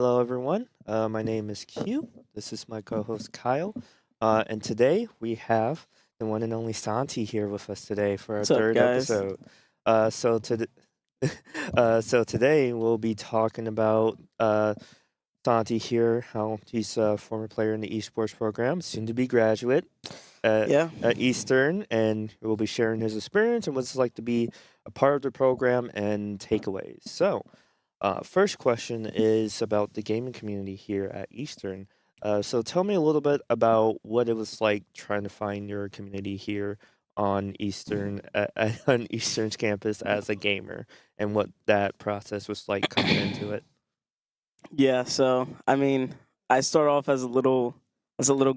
Hello, everyone. My name is Q. This is my co-host Kyle, and today we have the one and only Santi here with us today for our What's up, third guys? episode. So to so today we'll be talking about Santi here, how he's a former player in the esports program, soon to be graduate at, Yeah, at Eastern, and we'll be sharing his experience and what it's like to be a part of the program and takeaways. So. First question is about the gaming community here at Eastern. So tell me a little bit about what it was like trying to find your community here on on Eastern's campus as a gamer, and what that process was like coming into it. yeah. I started off as a little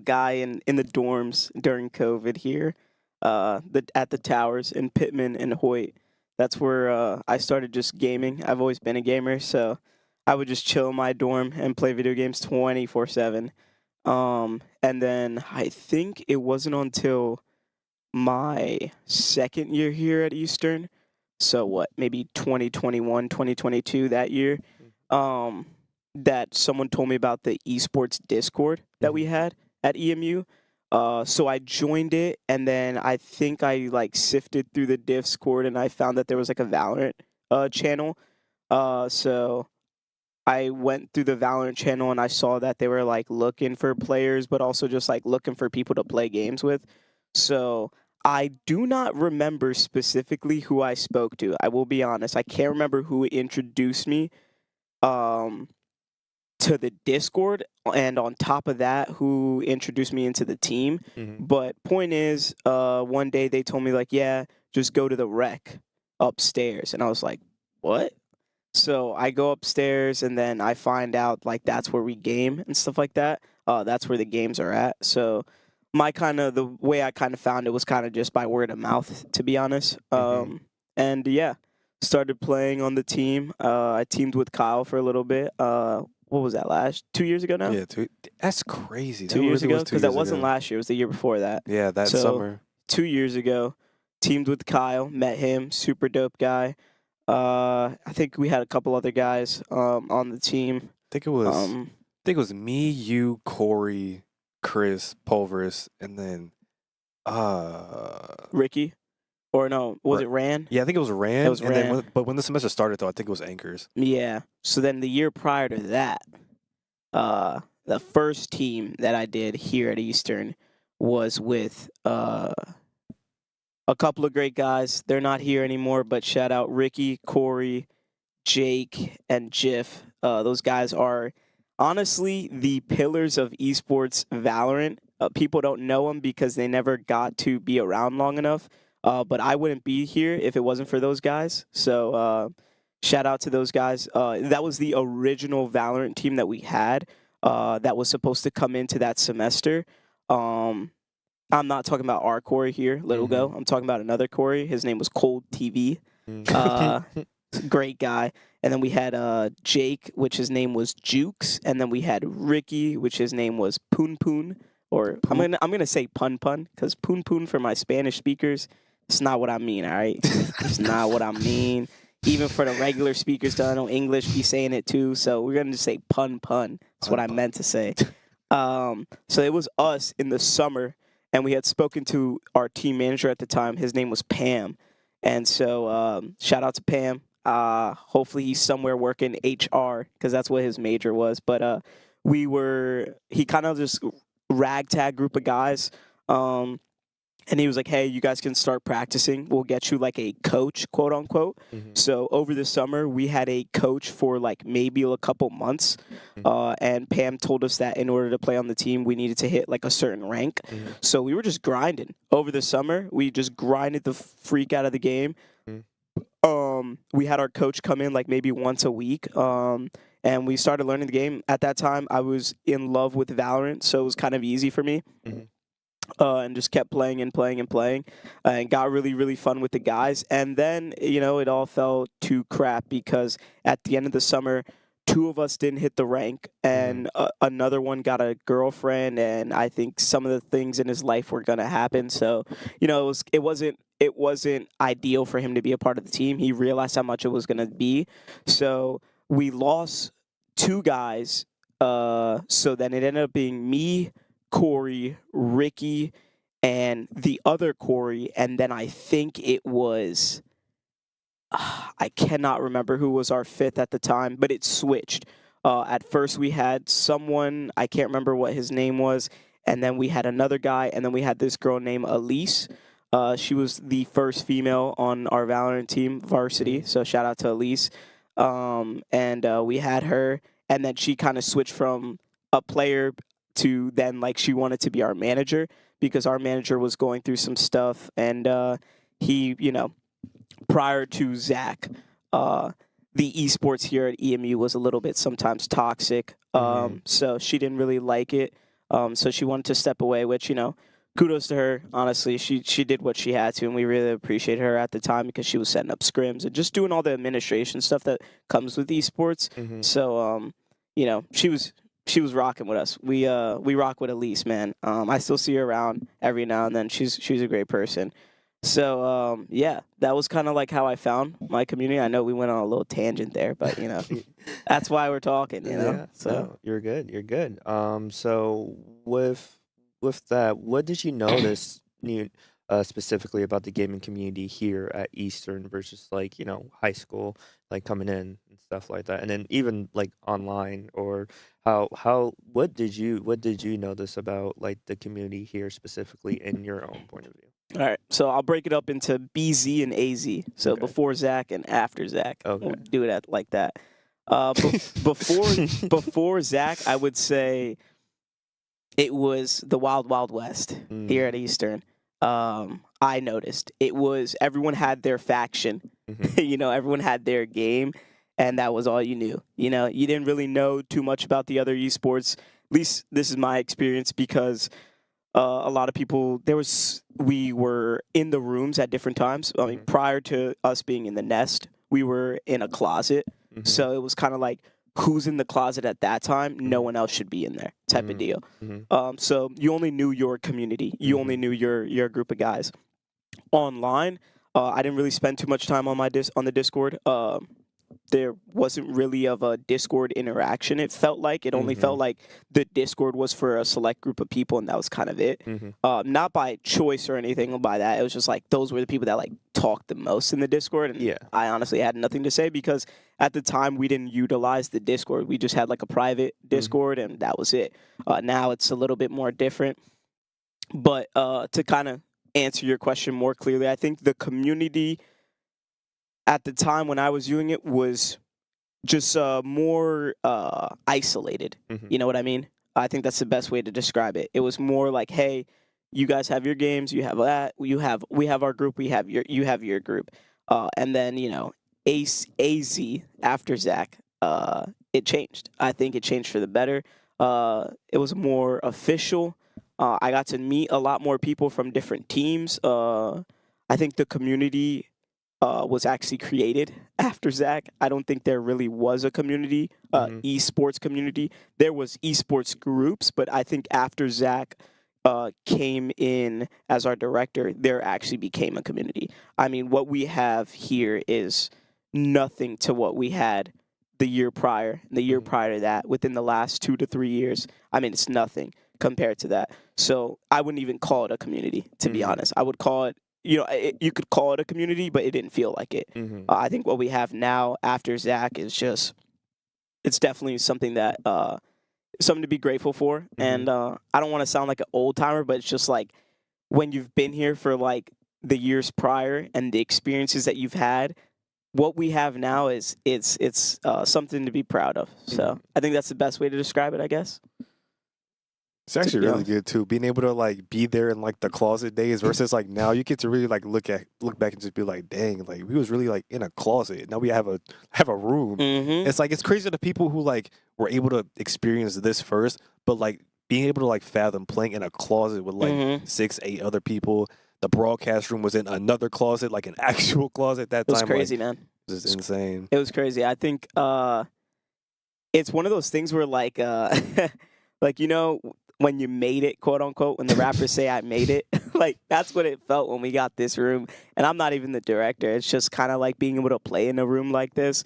guy in the dorms during COVID here, at the towers in Pittman and Hoyt. That's where I started just gaming. I've always been a gamer, so I would just chill in my dorm and play video games 24/7. And then I think it wasn't until my second year here at Eastern, so what, maybe 2021, 2022, that year, um, that someone told me about the esports Discord that we Mm-hmm. had at EMU. So I joined it, and then I think I like sifted through the Discord, and I found that there was like a Valorant channel. So I went through the Valorant channel, and I saw that they were like looking for players, but also just like looking for people to play games with. So I do not remember specifically who I spoke to. I will be honest. I can't remember who introduced me um, to the Discord, and on top of that, who introduced me into the team. Mm-hmm. But point is, one day they told me like, yeah, just go to the rec upstairs, and I was like, what? So I go upstairs, and then I find out like that's where we game and stuff like that. That's where the games are at. So the way I kind of found it was kind of just by word of mouth, to be honest. Mm-hmm. And yeah, started playing on the team. I teamed with Kyle for a little bit. What was that, last 2 years ago now? Yeah, that's crazy. That 2 years really ago, was two because that years wasn't ago. last year. It was the year before that. Yeah, that So summer. 2 years ago, teamed with Kyle. Met him. Super dope guy. I think we had a couple other guys on the team. think it was Um, I think it was me, you, Corey, Chris, Pulveris, and then Ricky, or no, was Ra- it Ran? yeah, I think it was It Ran. was And then Ran. but when the semester started though, I think it was Anchors. Yeah. So then the year prior to that, the first team that I did here at Eastern was with a couple of great guys. They're not here anymore, but shout out Ricky, Corey, Jake, and Jiff. Those guys are honestly the pillars of esports Valorant. People don't know them because they never got to be around long enough. But I wouldn't be here if it wasn't for those guys. So shout out to those guys. That was the original Valorant team that we had. That was supposed to come into that semester. Um, I'm not talking about our Corey here, Little Go. Mm-hmm. I'm talking about another Corey. His name was Cold TV. Uh, Mm-hmm. Great guy. And then we had Jake, which his name was Jukes, and then we had Ricky, which his name was Poon Poon, or Poon. I'm gonna say Pun Pun, because Poon Poon for my Spanish speakers, it's not what I mean. All right, it's not what I mean. Even for the regular speakers that know English, be saying it too. So we're gonna just say Pun Pun. That's what Pun I pun. meant to say. So it was us in the summer, and we had spoken to our team manager at the time. His name was Pam, and so shout out to Pam. Hopefully he's somewhere working HR, because that's what his major was. But he kind of just ragtag group of guys. Um, and he was like, hey, you guys can start practicing. We'll get you like a coach, quote unquote. Mm-hmm. So over the summer, we had a coach for like maybe a couple months. And Pam told us that in order to play on the team, we needed to hit like a certain rank. Mm-hmm. So we were just grinding. Over the summer, we just grinded the freak out of the game. We had our coach come in like maybe once a week. And we started learning the game. At that time, I was in love with Valorant, so it was kind of easy for me. Mm-hmm. And just kept playing and playing and playing, and got really, really fun with the guys. And then, it all fell to crap because at the end of the summer, two of us didn't hit the rank, and another one got a girlfriend, and I think some of the things in his life were gonna happen. So, it wasn't ideal for him to be a part of the team. He realized how much it was gonna be, so we lost 2 guys. So then it ended up being me, Corey, Ricky, and the other Corey, and then I think it was I cannot remember who was our 5th at the time, but it switched. At first we had someone, I can't remember what his name was, and then we had another guy, and then we had this girl named Elise. She was the first female on our Valorant team, varsity, so shout out to Elise. And we had her, and then she kind of switched from a player to then like she wanted to be our manager because our manager was going through some stuff, and he, prior to Zach, the esports here at EMU was a little bit sometimes toxic. So she didn't really like it. So she wanted to step away, which, kudos to her. Honestly, she did what she had to, and we really appreciated her at the time because she was setting up scrims and just doing all the administration stuff that comes with esports. So, she was rocking with us. We rock with Elise, man. I still see her around every now and then. She's a great person. So, yeah, that was kind of like how I found my community. I know we went on a little tangent there, but, that's why we're talking, Yeah, So no, you're good. You're good. So with that, what did you notice specifically about the gaming community here at Eastern versus like, high school, like coming in and stuff like that, and then even like online, or what did you notice about like the community here specifically in your own point of view? all right, so I'll break it up into BZ and AZ. So Okay. before Zach and after Zach. Okay. We'll do it like that. Before Zach, I would say it was the Wild Wild West here at Eastern. I noticed it was everyone had their faction. Everyone had their game, and that was all you knew. You didn't really know too much about the other esports. At least this is my experience because a lot of people we were in the rooms at different times. I mean, prior to us being in the nest, we were in a closet. So it was kind of like, who's in the closet at that time? No one else should be in there, type of deal. So you only knew your community. You only knew your group of guys. Online, I didn't really spend too much time on on the Discord. There wasn't really of a Discord interaction. It felt like it only felt like the Discord was for a select group of people, and that was kind of it. Not by choice or anything by that. It was just like those were the people that like talked the most in the Discord, and I honestly had nothing to say because at the time we didn't utilize the Discord. We just had like a private Discord, and that was it. Now it's a little bit more different. But to kind of answer your question more clearly, I think the community at the time when I was viewing it was just more isolated. You know what I mean? I think that's the best way to describe it. It was more like, hey, you guys have your games, you have that, we have our group, you have your group, and then AZ after Zach, it changed. I think it changed for the better. It was more official. I got to meet a lot more people from different teams. I think the community was actually created after Zach. I don't think there really was a community, esports community. There was esports groups, but I think after Zach came in as our director, there actually became a community. I mean, what we have here is nothing to what we had the year prior, the year prior to that, within the last 2 to 3 years. I mean, it's nothing compared to that. So I wouldn't even call it a community, to be honest. I would call it, you could call it a community, but it didn't feel like it. I think what we have now after Zach is just, it's definitely something that, something to be grateful for. And I don't want to sound like an old timer, but it's just like when you've been here for like the years prior and the experiences that you've had, what we have now is it's something to be proud of. So I think that's the best way to describe it, I guess. It's actually really good too, being able to like be there in like the closet days versus like now you get to really like look back and just be like, dang, like we was really like in a closet. Now we have a room. It's like, it's crazy to people who like were able to experience this first, but like being able to like fathom playing in a closet with like 6, 8 other people. The broadcast room was in another closet, like an actual closet that time. It was crazy, man. It was insane. It was crazy. I think it's one of those things where like like when you made it, quote unquote, when the rappers say I made it, Like, that's what it felt when we got this room. And I'm not even the director. It's just kind of like being able to play in a room like this,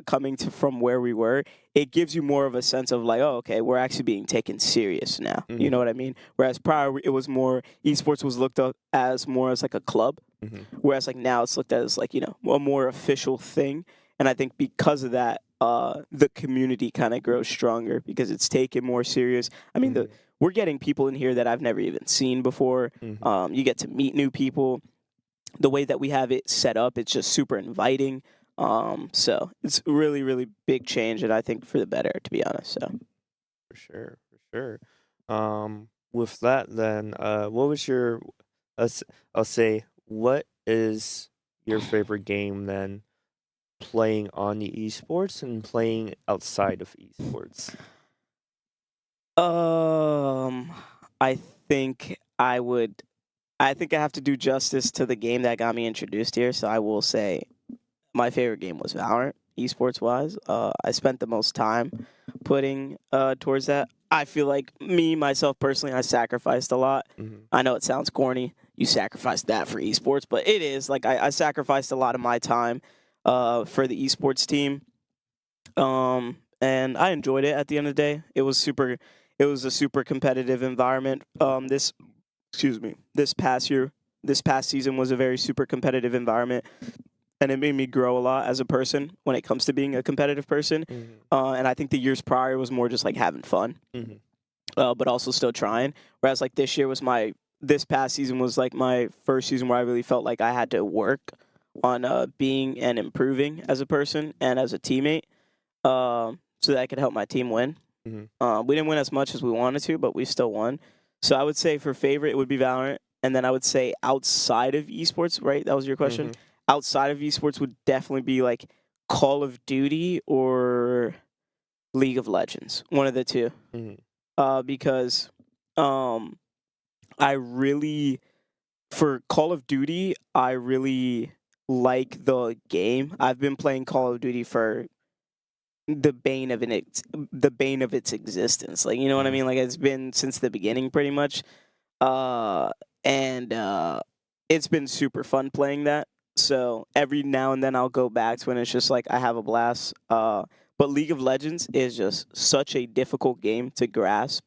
coming from where we were. It gives you more of a sense of like, oh, okay, we're actually being taken serious now. You know what I mean? Whereas prior, it was more, esports was looked up as more as like a club. Whereas like now it's looked at as like, a more official thing. And I think because of that, the community kind of grows stronger because it's taken more serious. I mean, we're getting people in here that I've never even seen before. You get to meet new people. The way that we have it set up, it's just super inviting. So it's really, really big change, and I think for the better, to be honest. So For sure. With that, then, what was your? I'll say, what is your favorite game then? Playing on the esports and playing outside of esports. I think I would. I think I have to do justice to the game that got me introduced here. So I will say, my favorite game was Valorant, esports wise. I spent the most time putting towards that. I feel like myself personally, I sacrificed a lot. I know it sounds corny. You sacrificed that for esports, but it is like I sacrificed a lot of my time for the esports team. And I enjoyed it at the end of the day. It was a super competitive environment. This past season was a very super competitive environment. And it made me grow a lot as a person when it comes to being a competitive person. And I think the years prior was more just like having fun, but also still trying. Whereas like this past season was like my first season where I really felt like I had to work on being and improving as a person and as a teammate, so that I could help my team win. We didn't win as much as we wanted to, but we still won. So I would say for favorite, it would be Valorant. And then I would say outside of esports, right? That was your question? Outside of esports would definitely be like Call of Duty or League of Legends. One of the two. Because I really, for Call of Duty, I really like the game. I've been playing Call of Duty for the bane of its existence. Like, you know what I mean? Like, it's been since the beginning pretty much. And it's been super fun playing that. So every now and then I'll go back to when it's just like I have a blast. But League of Legends is just such a difficult game to grasp.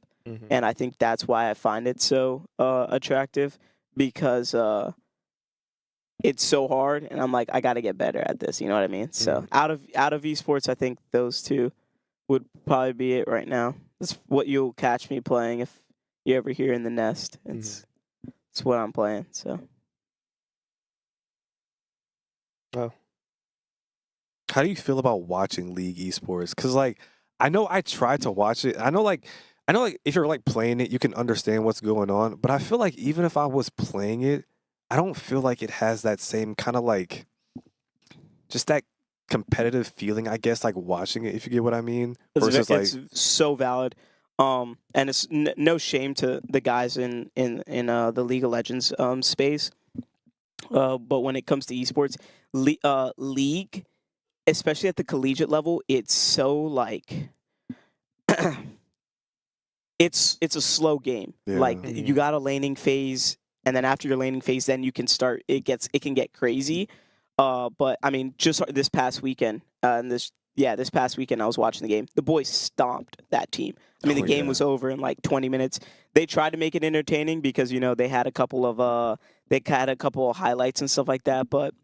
And I think that's why I find it so attractive, because it's so hard, and I'm like, I got to get better at this. You know what I mean? So out of esports, I think those two would probably be it right now. That's what you'll catch me playing if you're ever here in the nest. It's what I'm playing. So. Oh. How do you feel about watching League esports? Because like, I know I tried to watch it. I know like if you're like playing it, you can understand what's going on. But I feel like even if I was playing it, I don't feel like it has that same kind of like, just that competitive feeling, I guess, like watching it, if you get what I mean. It's so valid. And it's no shame to the guys in the League of Legends space. But when it comes to esports, League, especially at the collegiate level, it's so like it's a slow game. Yeah. Like you got a laning phase, and then after your laning phase, then you can start. It can get crazy. But I mean, just this past weekend, this past weekend, I was watching the game. The boys stomped that team. I mean, the game was over in like 20 minutes. They tried to make it entertaining because they had a couple of highlights and stuff like that. But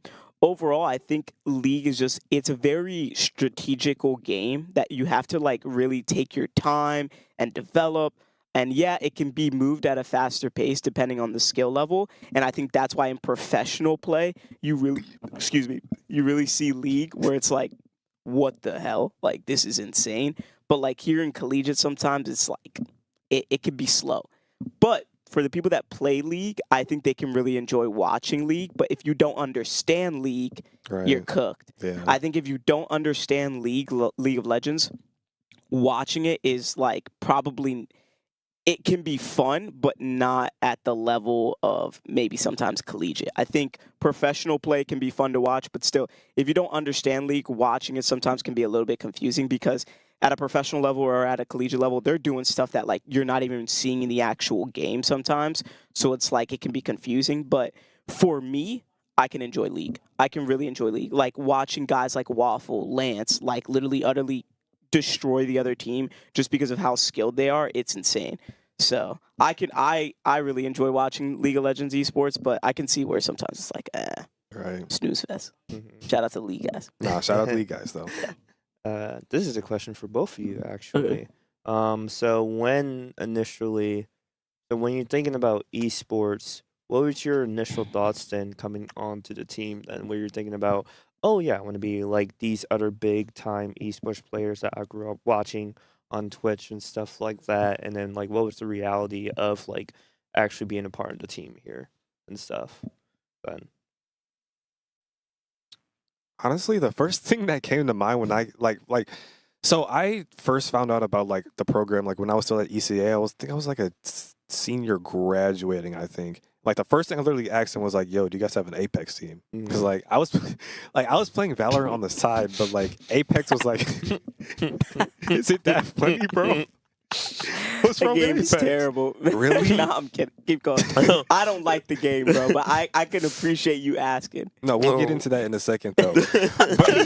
overall, I think League is it's a very strategical game that you have to like really take your time and develop. And yeah, it can be moved at a faster pace depending on the skill level. And I think that's why in professional play, you really see League where it's like, what the hell? Like, this is insane. But like here in collegiate, sometimes it's like, it can be slow. But for the people that play League, I think they can really enjoy watching League. But if you don't understand League, you're cooked. Yeah. I think if you don't understand League of Legends, watching it is like probably, it can be fun, but not at the level of maybe sometimes collegiate. I think professional play can be fun to watch, but still, if you don't understand League, watching it sometimes can be a little bit confusing because at a professional level or at a collegiate level, they're doing stuff that like you're not even seeing in the actual game sometimes. So it's like it can be confusing. But for me, I can enjoy League. I can really enjoy League. Like watching guys like Waffle, Lance, like literally utterly destroy the other team just because of how skilled they are. It's insane. So I really enjoy watching League of Legends esports, but I can see where sometimes it's like Right. snooze fest. Mhm. Shout out to the League guys. Nah, shout out to you guys though. This is a question for both of you, actually. So when you're thinking about esports, what was your initial thoughts then coming onto the team? Then, where you're thinking about, oh yeah, I want to be like these other big time esports players that I grew up watching on Twitch and stuff like that. And then like, what was the reality of like actually being a part of the team here and stuff? Then. Honestly, the first thing that came to mind when I so I first found out about like the program like when I was still at ECA. I was like a senior graduating, I think. Like the first thing I literally asked him was like, "Yo, do you guys have an Apex team?" Because like I was like I was playing Valorant on the side, but like Apex was like, is it that funny, bro? What's The wrong with game is Apex? terrible. Really? Nah, I'm kidding. Keep going. I don't like the game, bro, but I can appreciate you asking. No, we'll get Oh. into that in a second though. He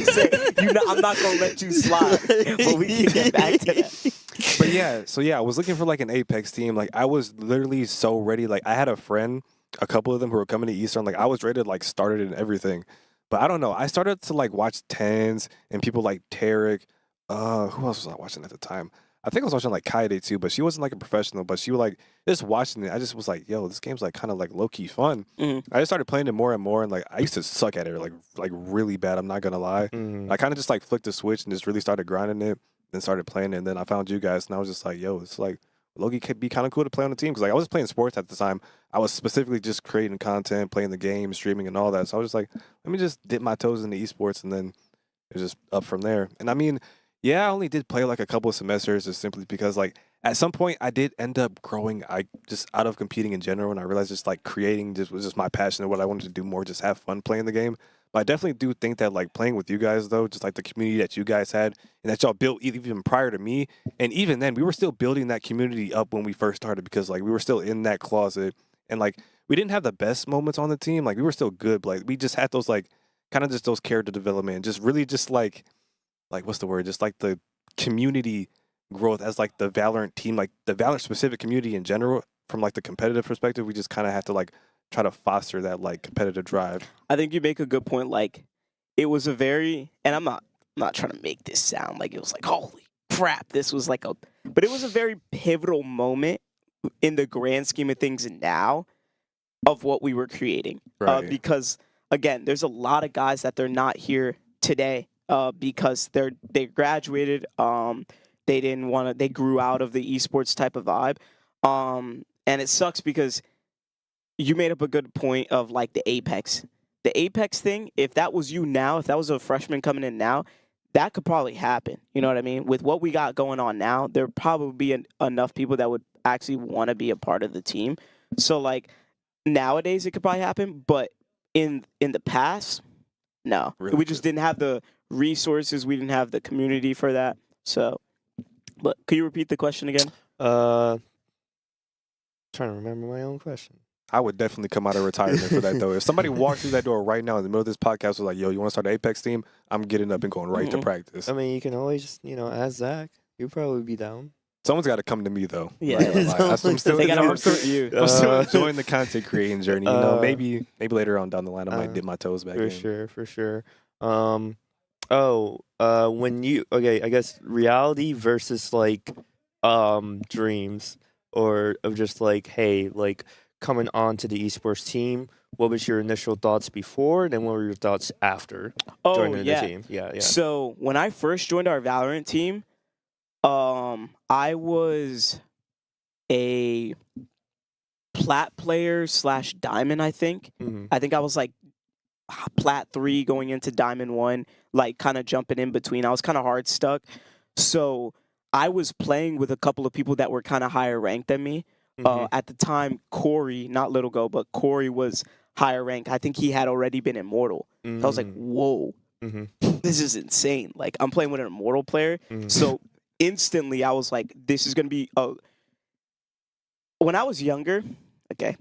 said, I'm not gonna let you slide, but we can get back to that. But yeah, I was looking for like an Apex team. Like I was literally so ready. Like I had a friend, a couple of them who were coming to Eastern. Like I was ready to like start it and everything. But I don't know. I started to like watch Tens and people like Tarek. Who else was I watching at the time? I think I was watching like Kaede too, but she wasn't like a professional. But she was like just watching it. I just was like, yo, this game's like kind of like low key fun. Mhm. I just started playing it more and more, and like I used to suck at it like really bad. I'm not gonna lie. I kind of just like flicked the switch and just really started grinding it. Then started playing it, and then I found you guys, and I was just like, yo, it's like Loki could be kind of cool to play on the team because like I was playing sports at the time. I was specifically just creating content, playing the game, streaming, and all that. So I was just like, let me just dip my toes into esports, and then it was just up from there. And I mean, yeah, I only did play like a couple of semesters, just simply because like at some point I did end up growing. I just out of competing in general, and I realized just like creating just was just my passion and what I wanted to do more, just have fun playing the game. But I definitely do think that like playing with you guys though, just like the community that you guys had and that y'all built even prior to me, and even then we were still building that community up when we first started because like we were still in that closet and like we didn't have the best moments on the team. Like we were still good, but like we just had those like kind of just those character development, just really just like what's the word? Just like the community growth as like the Valorant team, like the Valorant specific community in general. From like the competitive perspective, we just kind of had to like try to foster that like competitive drive. I think you make a good point. Like, it was a very, and I'm not trying to make this sound like it was like, holy crap, this was like but it was a very pivotal moment in the grand scheme of things now of what we were creating. Right. Because again, there's a lot of guys that they're not here today because they graduated. They didn't want to. They grew out of the esports type of vibe. And it sucks because you made up a good point of like the Apex. The Apex thing, if that was you now, if that was a freshman coming in now, that could probably happen. You know what I mean? With what we got going on now, there probably be enough people that would actually want to be a part of the team. So like nowadays it could probably happen, but in the past, no. Really We just didn't have the resources, we didn't have the community for that. So, but could you repeat the question again? Trying to remember my own question. I would definitely come out of retirement for that though. If somebody walked through that door right now in the middle of this podcast was like, yo, you want to start an Apex team? I'm getting up and going right to practice. I mean, you can always, ask Zach. You'd probably be down. Someone's got to come to me though. Yeah. I'm not gonna lie. I'm still, They gotta I'm still, recruit you. I'm still enjoying the content creating journey. You know, Uh, maybe later on down the line I might dip my toes back For in. sure. When you I guess reality versus like dreams or of just like, hey, like coming on to the esports team, what was your initial thoughts before and then what were your thoughts after joining the team? Yeah. So when I first joined our Valorant team, I was a plat player / diamond, I think. Mhm. I think I was like plat 3 going into diamond 1, like kind of jumping in between. I was kind of hard stuck. So I was playing with a couple of people that were kind of higher ranked than me. Mhm. At the time, Corey, not Little Go, but Corey was higher ranked. I think he had already been immortal. So I was like, whoa, Mhm. this is insane. Like, I'm playing with an immortal player. Mhm. So instantly I was like, this is gonna be a. When I was younger, okay.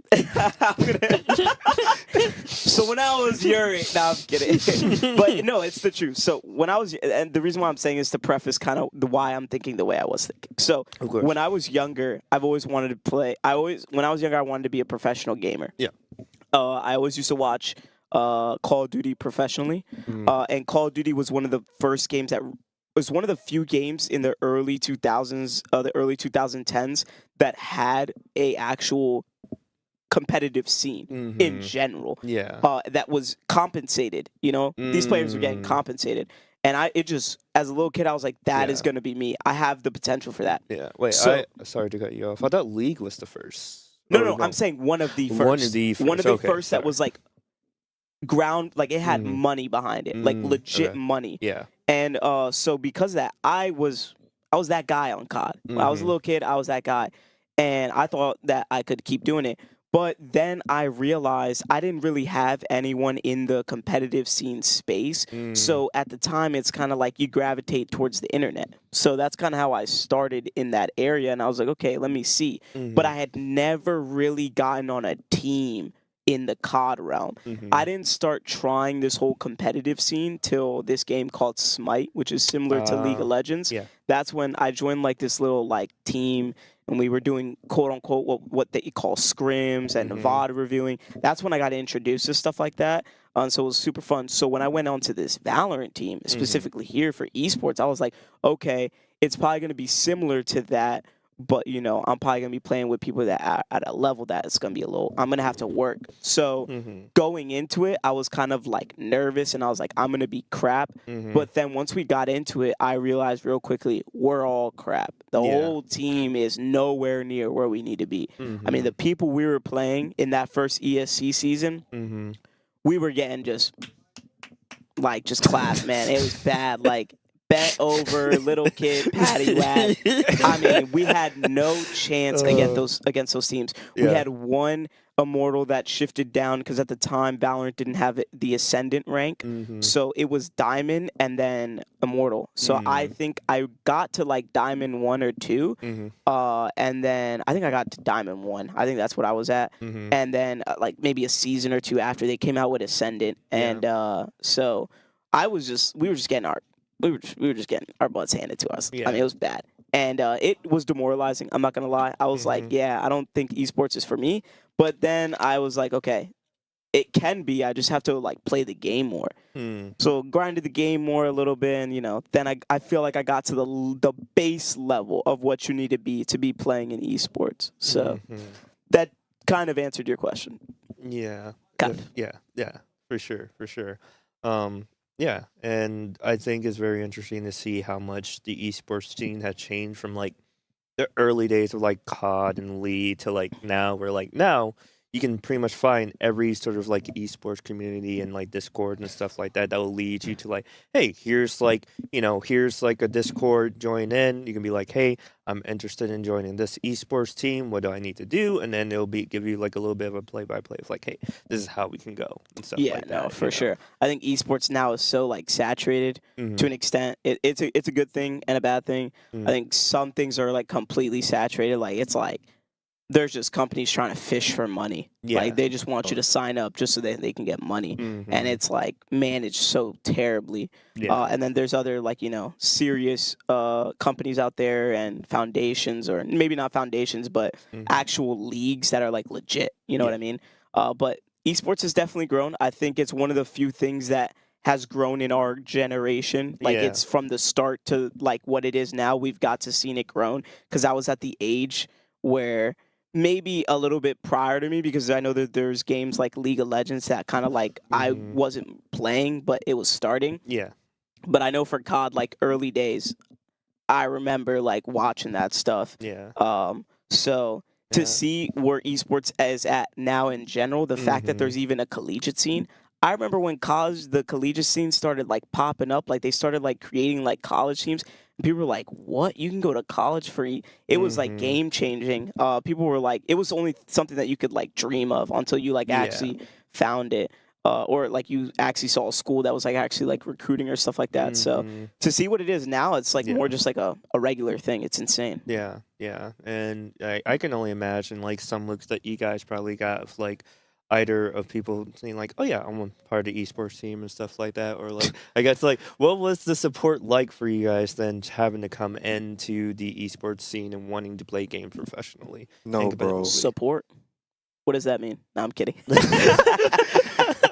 So when I was younger, no, I'm kidding. But no, it's the truth. So when I was, and the reason why I'm saying is to preface kind of the why I'm thinking the way I was thinking. So when I was younger, I've always wanted to play. When I was younger, I wanted to be a professional gamer. Yeah. I always used to watch Call of Duty professionally, and Call of Duty was one of the first games that was one of the few games in the early 2000s, the early 2010s that had a actual competitive scene in general. Yeah. That was compensated. You know, these players were getting compensated, and it just as a little kid, I was like, that is going to be me. I have the potential for that. Yeah. Wait, So, sorry to cut you off. I thought League was the first. No, I'm saying one of the first. One of the first. One of the Okay, first that sorry. was like ground, like it had money behind it, like legit okay. money. Yeah. And so because of that, I was that guy on COD. When I was a little kid, I was that guy, and I thought that I could keep doing it. But then I realized I didn't really have anyone in the competitive scene space. So at the time, it's kind of like you gravitate towards the internet. So that's kind of how I started in that area. And I was like, okay, let me see. But I had never really gotten on a team in the COD realm. I didn't start trying this whole competitive scene till this game called Smite, which is similar to League of Legends. Yeah. That's when I joined like this little like team, and we were doing quote unquote what they call scrims and VOD reviewing. That's when I got introduced to stuff like that. So it was super fun. So when I went on to this Valorant team, specifically here for esports, I was like, okay, it's probably going to be similar to that. But, you know, I'm probably going to be playing with people that are at a level that it's going to be I'm going to have to work. So going into it, I was kind of like nervous, and I was like, I'm going to be crap. But then once we got into it, I realized real quickly, we're all crap. The whole team is nowhere near where we need to be. I mean, the people we were playing in that first ESC season, we were getting just clapped, man. It was bad. Like, bent over, little kid, patty whack. I mean, we had no chance against those teams. We had one Immortal that shifted down because at the time Valorant didn't have the Ascendant rank, so it was Diamond and then Immortal. So I think I got to like Diamond 1 or 2, and then I think I got to Diamond 1. I think that's what I was at, and then like maybe a season or two after they came out with Ascendant, and so we were just getting our butts handed to us. Yeah. I mean, it was bad. And it was demoralizing. I'm not going to lie. I was like, yeah, I don't think esports is for me. But then I was like, okay, it can be. I just have to like play the game more. So grinded the game more a little bit. And, you know, then I feel like I got to the base level of what you need to be playing in esports. So that kind of answered your question. Yeah. Kind of. Yeah. For sure. Yeah, and I think it's very interesting to see how much the esports scene had changed from like the early days of like COD and League to like now, where like now you can pretty much find every sort of like esports community and like Discord and stuff like that will lead you to like, hey, here's like, you know, here's like a Discord, join in. You can be like, hey, I'm interested in joining this esports team. What do I need to do? And then it'll give you like a little bit of a play-by-play of like, hey, this is how we can go and stuff like that. Yeah, no, for sure. I think esports now is so like saturated to an extent. It's a good thing and a bad thing. I think some things are like completely saturated. Like it's like there's just companies trying to fish for money. Yeah. Like they just want you to sign up just so that they can get money. And it's like managed so terribly. Yeah. And then there's other like, you know, serious companies out there and foundations, or maybe not foundations, but actual leagues that are like legit. You know what I mean? But esports has definitely grown. I think it's one of the few things that has grown in our generation. Like it's from the start to like what it is now. We've got to seen it grown because I was at the age where maybe a little bit prior to me, because I know that there's games like League of Legends that kind of like I wasn't playing, but it was starting. Yeah. But I know for COD, like early days, I remember like watching that stuff. Yeah. So to see where esports is at now in general, the fact that there's even a collegiate scene. I remember when the collegiate scene started like popping up, like they started like creating like college teams. People were like, what? You can go to college for it was like game changing. People were like, it was only something that you could like dream of until you like actually found it. or like you actually saw a school that was like actually like recruiting or stuff like that. So Mhm. to see what it is now, it's like Yeah. more just like a regular thing. It's insane. Yeah, yeah, and I can only imagine like some looks that you guys probably got of like either of people saying like, oh yeah, I'm a part of the esports team and stuff like that, or like I guess like what was the support like for you guys then having to come into the esports scene and wanting to play games professionally No, and bro. competitively? Support. What does that mean? No, I'm kidding.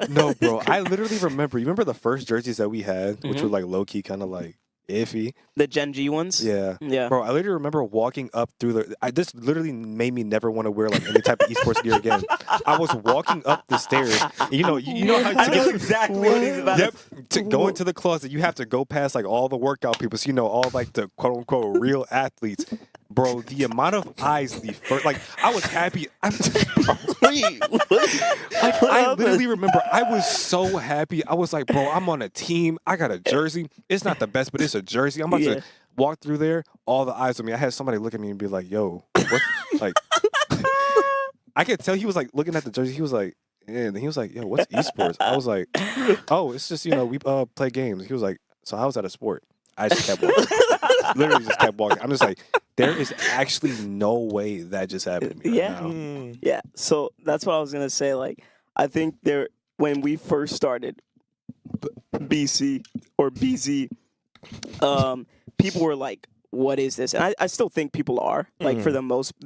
No, bro. I literally remember. You remember the first jerseys that we had, which were Mhm. like low key, kind of like iffy. The Gen G ones. Yeah. Yeah. Bro, I literally remember walking up through this literally made me never want to wear like any type of esports gear again. I was walking up the stairs. And you know how I to know get exactly what he's about. Yep. To go into the closet, you have to go past like all the workout people. So all like the quote unquote real athletes. Bro, the amount of eyes the first like I was happy. I literally remember I was so happy. I was like, bro, I'm on a team. I got a jersey. It's not the best, but it's a jersey. I'm about Yeah. to walk through there. All the eyes on me. I had somebody look at me and be like, yo, what? Like, I could tell he was like looking at the jersey. He was like, yeah. And he was like, yo, what's esports? I was like, oh, it's just, we play games. He was like, so how's that a sport? I just kept walking. Literally just kept walking. I'm just like, there is actually no way that just happened to me right Yeah. now. Mm. Yeah, so that's what I was gonna say. Like, I think when we first started BC or BZ, people were like, "What is this?" And I still think people are like, for the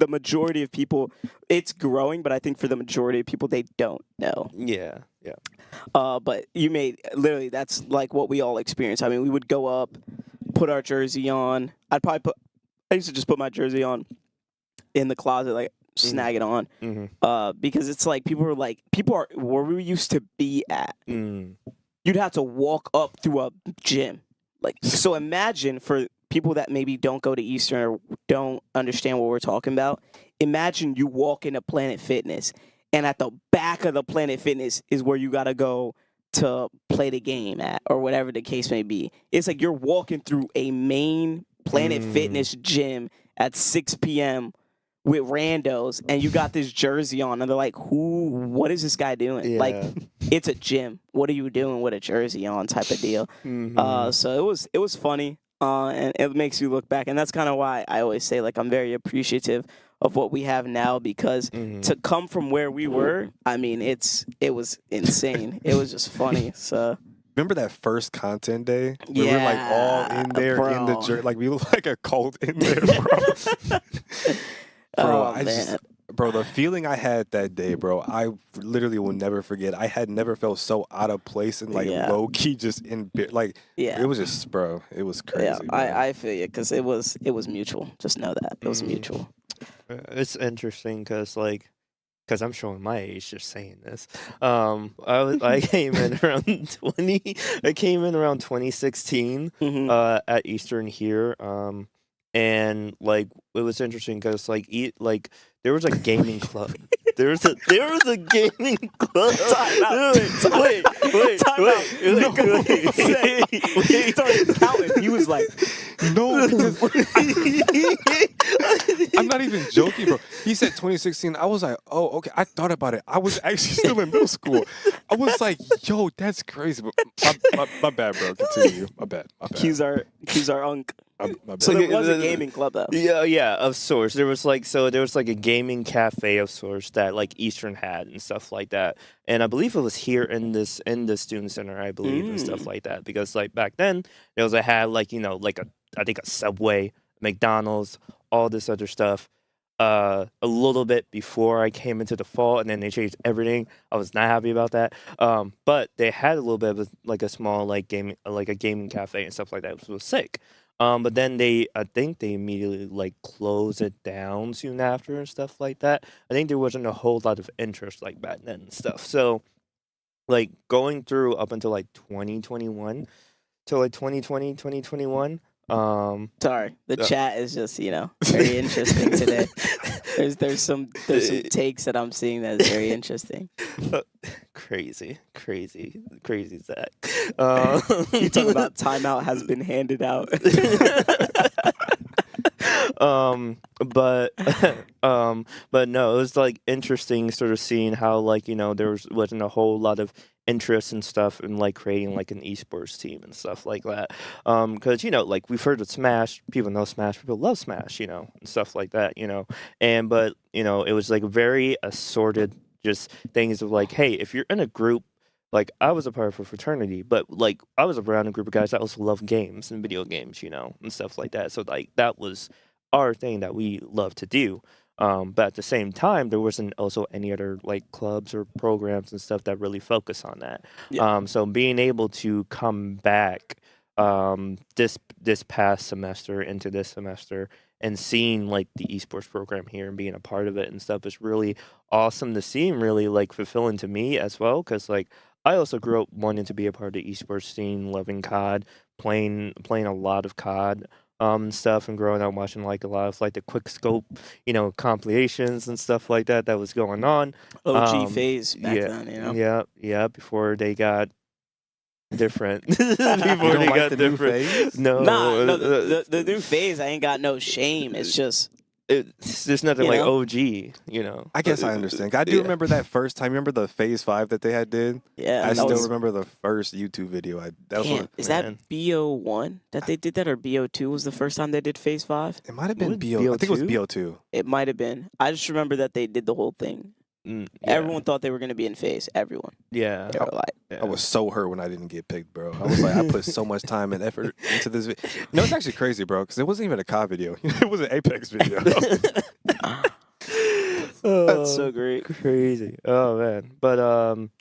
majority of people, it's growing, but I think for the majority of people, they don't know. Yeah, yeah. But literally that's like what we all experience. I mean, we would go up, put our jersey on. I used to just put my jersey on in the closet, like snag it on, because it's like people are where we used to be at. You'd have to walk up through a gym, like, so imagine for people that maybe don't go to Eastern or don't understand what we're talking about. Imagine you walk into Planet Fitness, and at the back of the Planet Fitness is where you gotta go to play the game at, or whatever the case may be. It's like you're walking through a main Planet Fitness gym at 6 p.m. with randos, and you got this jersey on, and they're like, what is this guy doing? Yeah. Like, it's a gym. What are you doing with a jersey on, type of deal? So it was funny, and it makes you look back, and that's kind of why I always say, like, I'm very appreciative of what we have now, because to come from where we were, I mean, it was insane. It was just funny. So Remember that first content day? We were like all in there in the bro. like we looked like a cult in there, bro. Oh, man. The feeling I had that day, bro, I literally will never forget. I had never felt so out of place and like low key just it was just, bro, it was crazy. Yeah, bro. I feel you, because it was mutual. Just know that it was mutual. It's interesting because I'm showing my age just saying this. I came in around 2016 at Eastern here. And like it was interesting because there was a gaming club. There was a gaming club. Time out. Wait. He started counting. He was like, No, because I'm not even joking, bro. He said 2016. I was like, oh, okay. I thought about it. I was actually still in middle school. I was like, yo, that's crazy. But my bad, bro. Continue. My bad. Q's our unk. My bad. So there was a gaming club, though. Yeah, of sorts. There was like a gaming cafe of sorts that like Eastern had and stuff like that. And I believe it was here in the student center, I believe, and stuff like that. Because like back then, it had like I think a Subway, McDonald's, all this other stuff. A little bit before I came into the fall, and then they changed everything. I was not happy about that. But they had a little bit of a small a gaming cafe and stuff like that, which was sick. But then I think they immediately closed it down soon after and stuff like that. I think there wasn't a whole lot of interest back then and stuff. So going through up until 2021 to 2020, 2021. Sorry, the chat is just very interesting today. There's some takes that I'm seeing that is very interesting. Crazy, Zach. You talk about timeout has been handed out. But no, it was interesting sort of seeing how there wasn't a whole lot of interest and stuff in like creating like an esports team and stuff like that. Because like we've heard of Smash, people know Smash, people love Smash, and stuff like that, and but it was like very assorted, just things of like, hey, if you're in a group. Like I was a part of a fraternity, but like I was around a group of guys that also love games and video games, and stuff like that. So like that was our thing that we love to do. But at the same time, there wasn't also any other like clubs or programs and stuff that really focus on that. Yeah. So being able to come back this past semester into this semester and seeing like the esports program here and being a part of it and stuff is really awesome to see and really like fulfilling to me as well. Because like I also grew up wanting to be a part of the esports scene, loving COD, playing a lot of COD stuff and growing up watching like a lot of like the quick scope, compilations and stuff like that was going on. OG phase back yeah, then, yeah, before they got different. You Before don't they like got the new different. phase? No, No, the new phase, I ain't got no shame. It's just there's nothing You like know? OG. I guess I understand. I do Yeah. remember that first time. Remember the Phase 5 that they had did? yeah. I that still was, remember the first YouTube video. That was damn, one. is man. that BO1 that they did that, or BO2 was the first time they did Phase 5? It might have Was been it BO. I think it was BO2? BO2. It might have been. I just remember that they did the whole thing. Yeah. Everyone thought they were going to be in Phase. Everyone. Yeah. They were like, Yeah. I was so hurt when I didn't get picked, bro. I was like, I put so much time and effort into this. No, it's actually crazy, bro, because it wasn't even a COD video. It was an Apex video. that's so great. Crazy. Oh man. But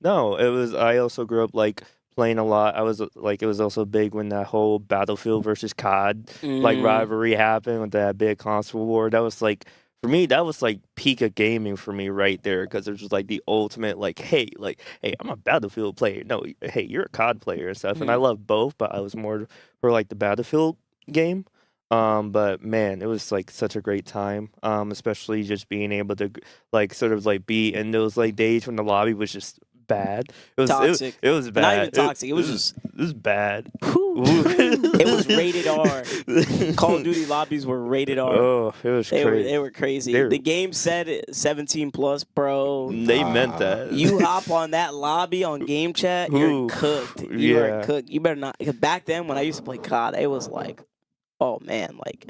no, it was I also grew up like playing a lot. I was like it was also big when that whole Battlefield versus COD like Mm. rivalry happened with that big console war. That was like for me, that was like peak of gaming for me right there because it was just like the ultimate hey, I'm a Battlefield player. No, hey, you're a COD player and stuff. And I love both, but I was more for like the Battlefield game. But man, it was like such a great time. Especially just being able to like sort of like be in those like days when the lobby was just bad. It was Toxic. It was bad. Not even toxic. It was just. it was bad. It was rated R. Call of Duty lobbies were rated R. Oh, it was crazy. They were crazy. They were- The game said 17 plus, bro. They meant that. You hop on that lobby on game chat, you're Ooh, cooked. You are yeah. cooked. You better not. 'Cause back then, when I used to play COD, it was like, oh man, like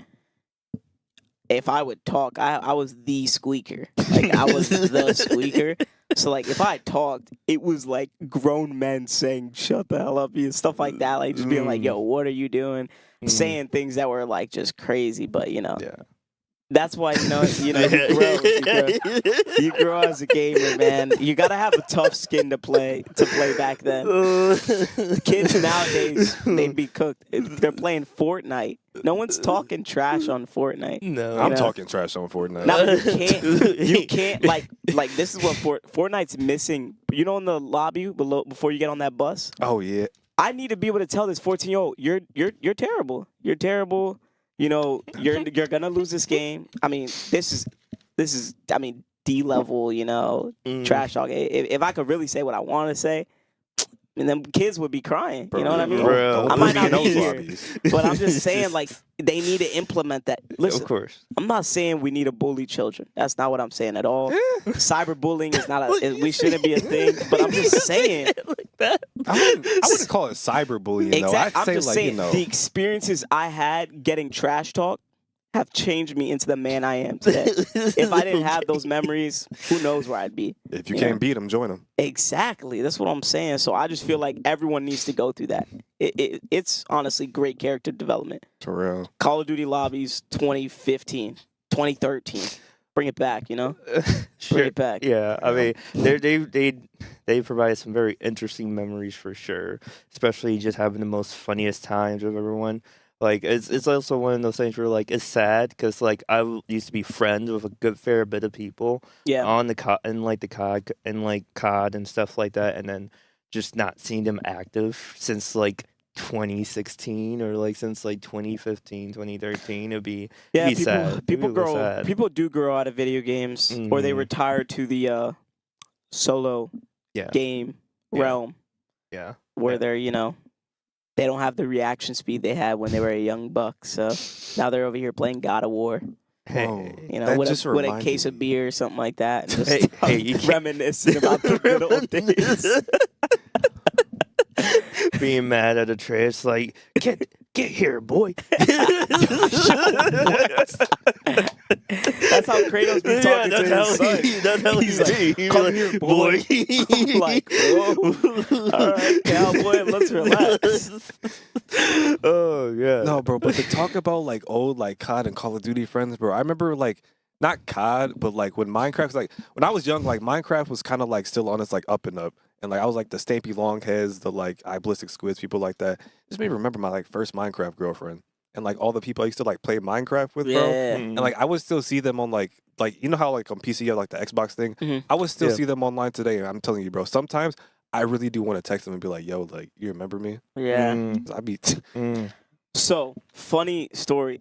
if I would talk, I was the squeaker. Like I was the squeaker. So like if I talked, it was like grown men saying "shut the hell up" and stuff like that. Like just being like, "Yo, what are you doing?" Saying things that were like just crazy, but Yeah. that's why you grow as a gamer, man. You gotta have a tough skin to play back then. Kids nowadays, they'd be cooked. They're playing Fortnite. No one's talking trash on Fortnite. No. I'm know? talking trash on Fortnite. Now you can't like this is what Fortnite's missing. You know, in the lobby below before you get on that bus, Oh yeah. I need to be able to tell this 14-year-old, you're terrible. You're terrible. You know, you're gonna lose this game. I mean, this is I mean, D level, trash talk. If I could really say what I want to say, and then kids would be crying. You know what I mean? Bro. I might not Don't be be in those here, lobbies. but I'm just saying, like, they need to implement that. Listen, Of course. I'm not saying we need to bully children. That's not what I'm saying at all. Cyberbullying is not we shouldn't be a thing. But I'm just saying. like that. I wouldn't call it cyberbullying though. I'd I'm say just like saying you know. the experiences I had getting trash talk have changed me into the man I am today. If I didn't have those memories, who knows where I'd be? If you Yeah. can't beat them, join them. Exactly. That's what I'm saying. So I just feel like everyone needs to go through that. It's honestly great character development. For real. Call of Duty lobbies 2015, 2013. Bring it back, Bring it back. Yeah, I mean, they provide some very interesting memories for sure. Especially just having the most funniest times with everyone. Like it's also one of those things where like it's sad because like used to be friends with a good fair bit of people Yeah. on the COD and like the COD and like COD and stuff like that, and then just not seeing them active since like 2016 or like since like 2015, 2013. It'd be Yeah, be sad. people It'd be real grow. sad. People do grow out of video games, or they Mhm. retire to the solo Yeah. game Yeah. realm, Yeah. where Yeah. they're they don't have the reaction speed they had when they were a young buck. So now they're over here playing God of War, Whoa. Hey. That with just a reminded case of me. beer or something like that, and just Hey, you can't- reminiscing about the good old days. being mad at a tray. It's like, get here, boy. That's how Kratos be talking to his son. That's how He's he like, "Come here, boy." I'm like, "Whoa. All right, cowboy, let's relax." Oh yeah. No, bro, but to talk about like old like COD and Call of Duty friends, bro. I remember like not COD, but like when Minecraft was like when I was young, like Minecraft was kind of like still on its like up and up, and like I was like the Stampy Longheads, the like eye ballistic squids, people like that. Just made me remember my like first Minecraft girlfriend, and like all the people I used to like play Minecraft with, bro. Yeah. And like I would still see them on like you know how like on PC you have like the Xbox thing. Mhm. I would still Yeah. see them online today, and I'm telling you, bro. Sometimes I really do want to text them and be like, "Yo, like you remember me?" Yeah. Mm, 'Cause I be So, funny story.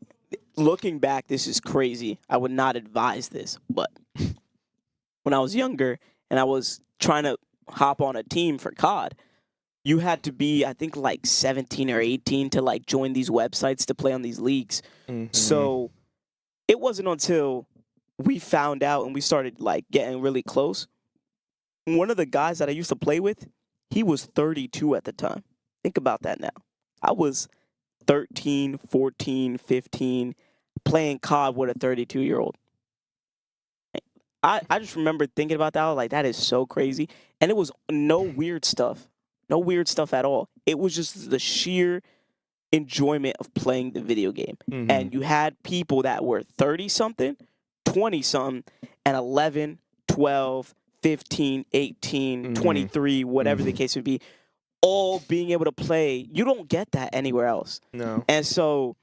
Looking back, this is crazy. I would not advise this, but when I was younger and I was trying to hop on a team for COD, you had to be, I think, like 17 or 18 to like join these websites to play on these leagues. mhm. So, it wasn't until we found out and we started like getting really close. One of the guys that I used to play with, he was 32 at the time. Think about that now. I was 13, 14, 15, playing COD with a 32-year-old. I just remember thinking about that. I was like, that is so crazy. And it was no weird stuff. No weird stuff at all. It was just the sheer enjoyment of playing the video game. Mhm. And you had people that were 30-something, 20-something, and 11, 12, 15, 18, Mhm. 23, whatever the Mhm. case would be, all being able to play. You don't get that anywhere else. No. And so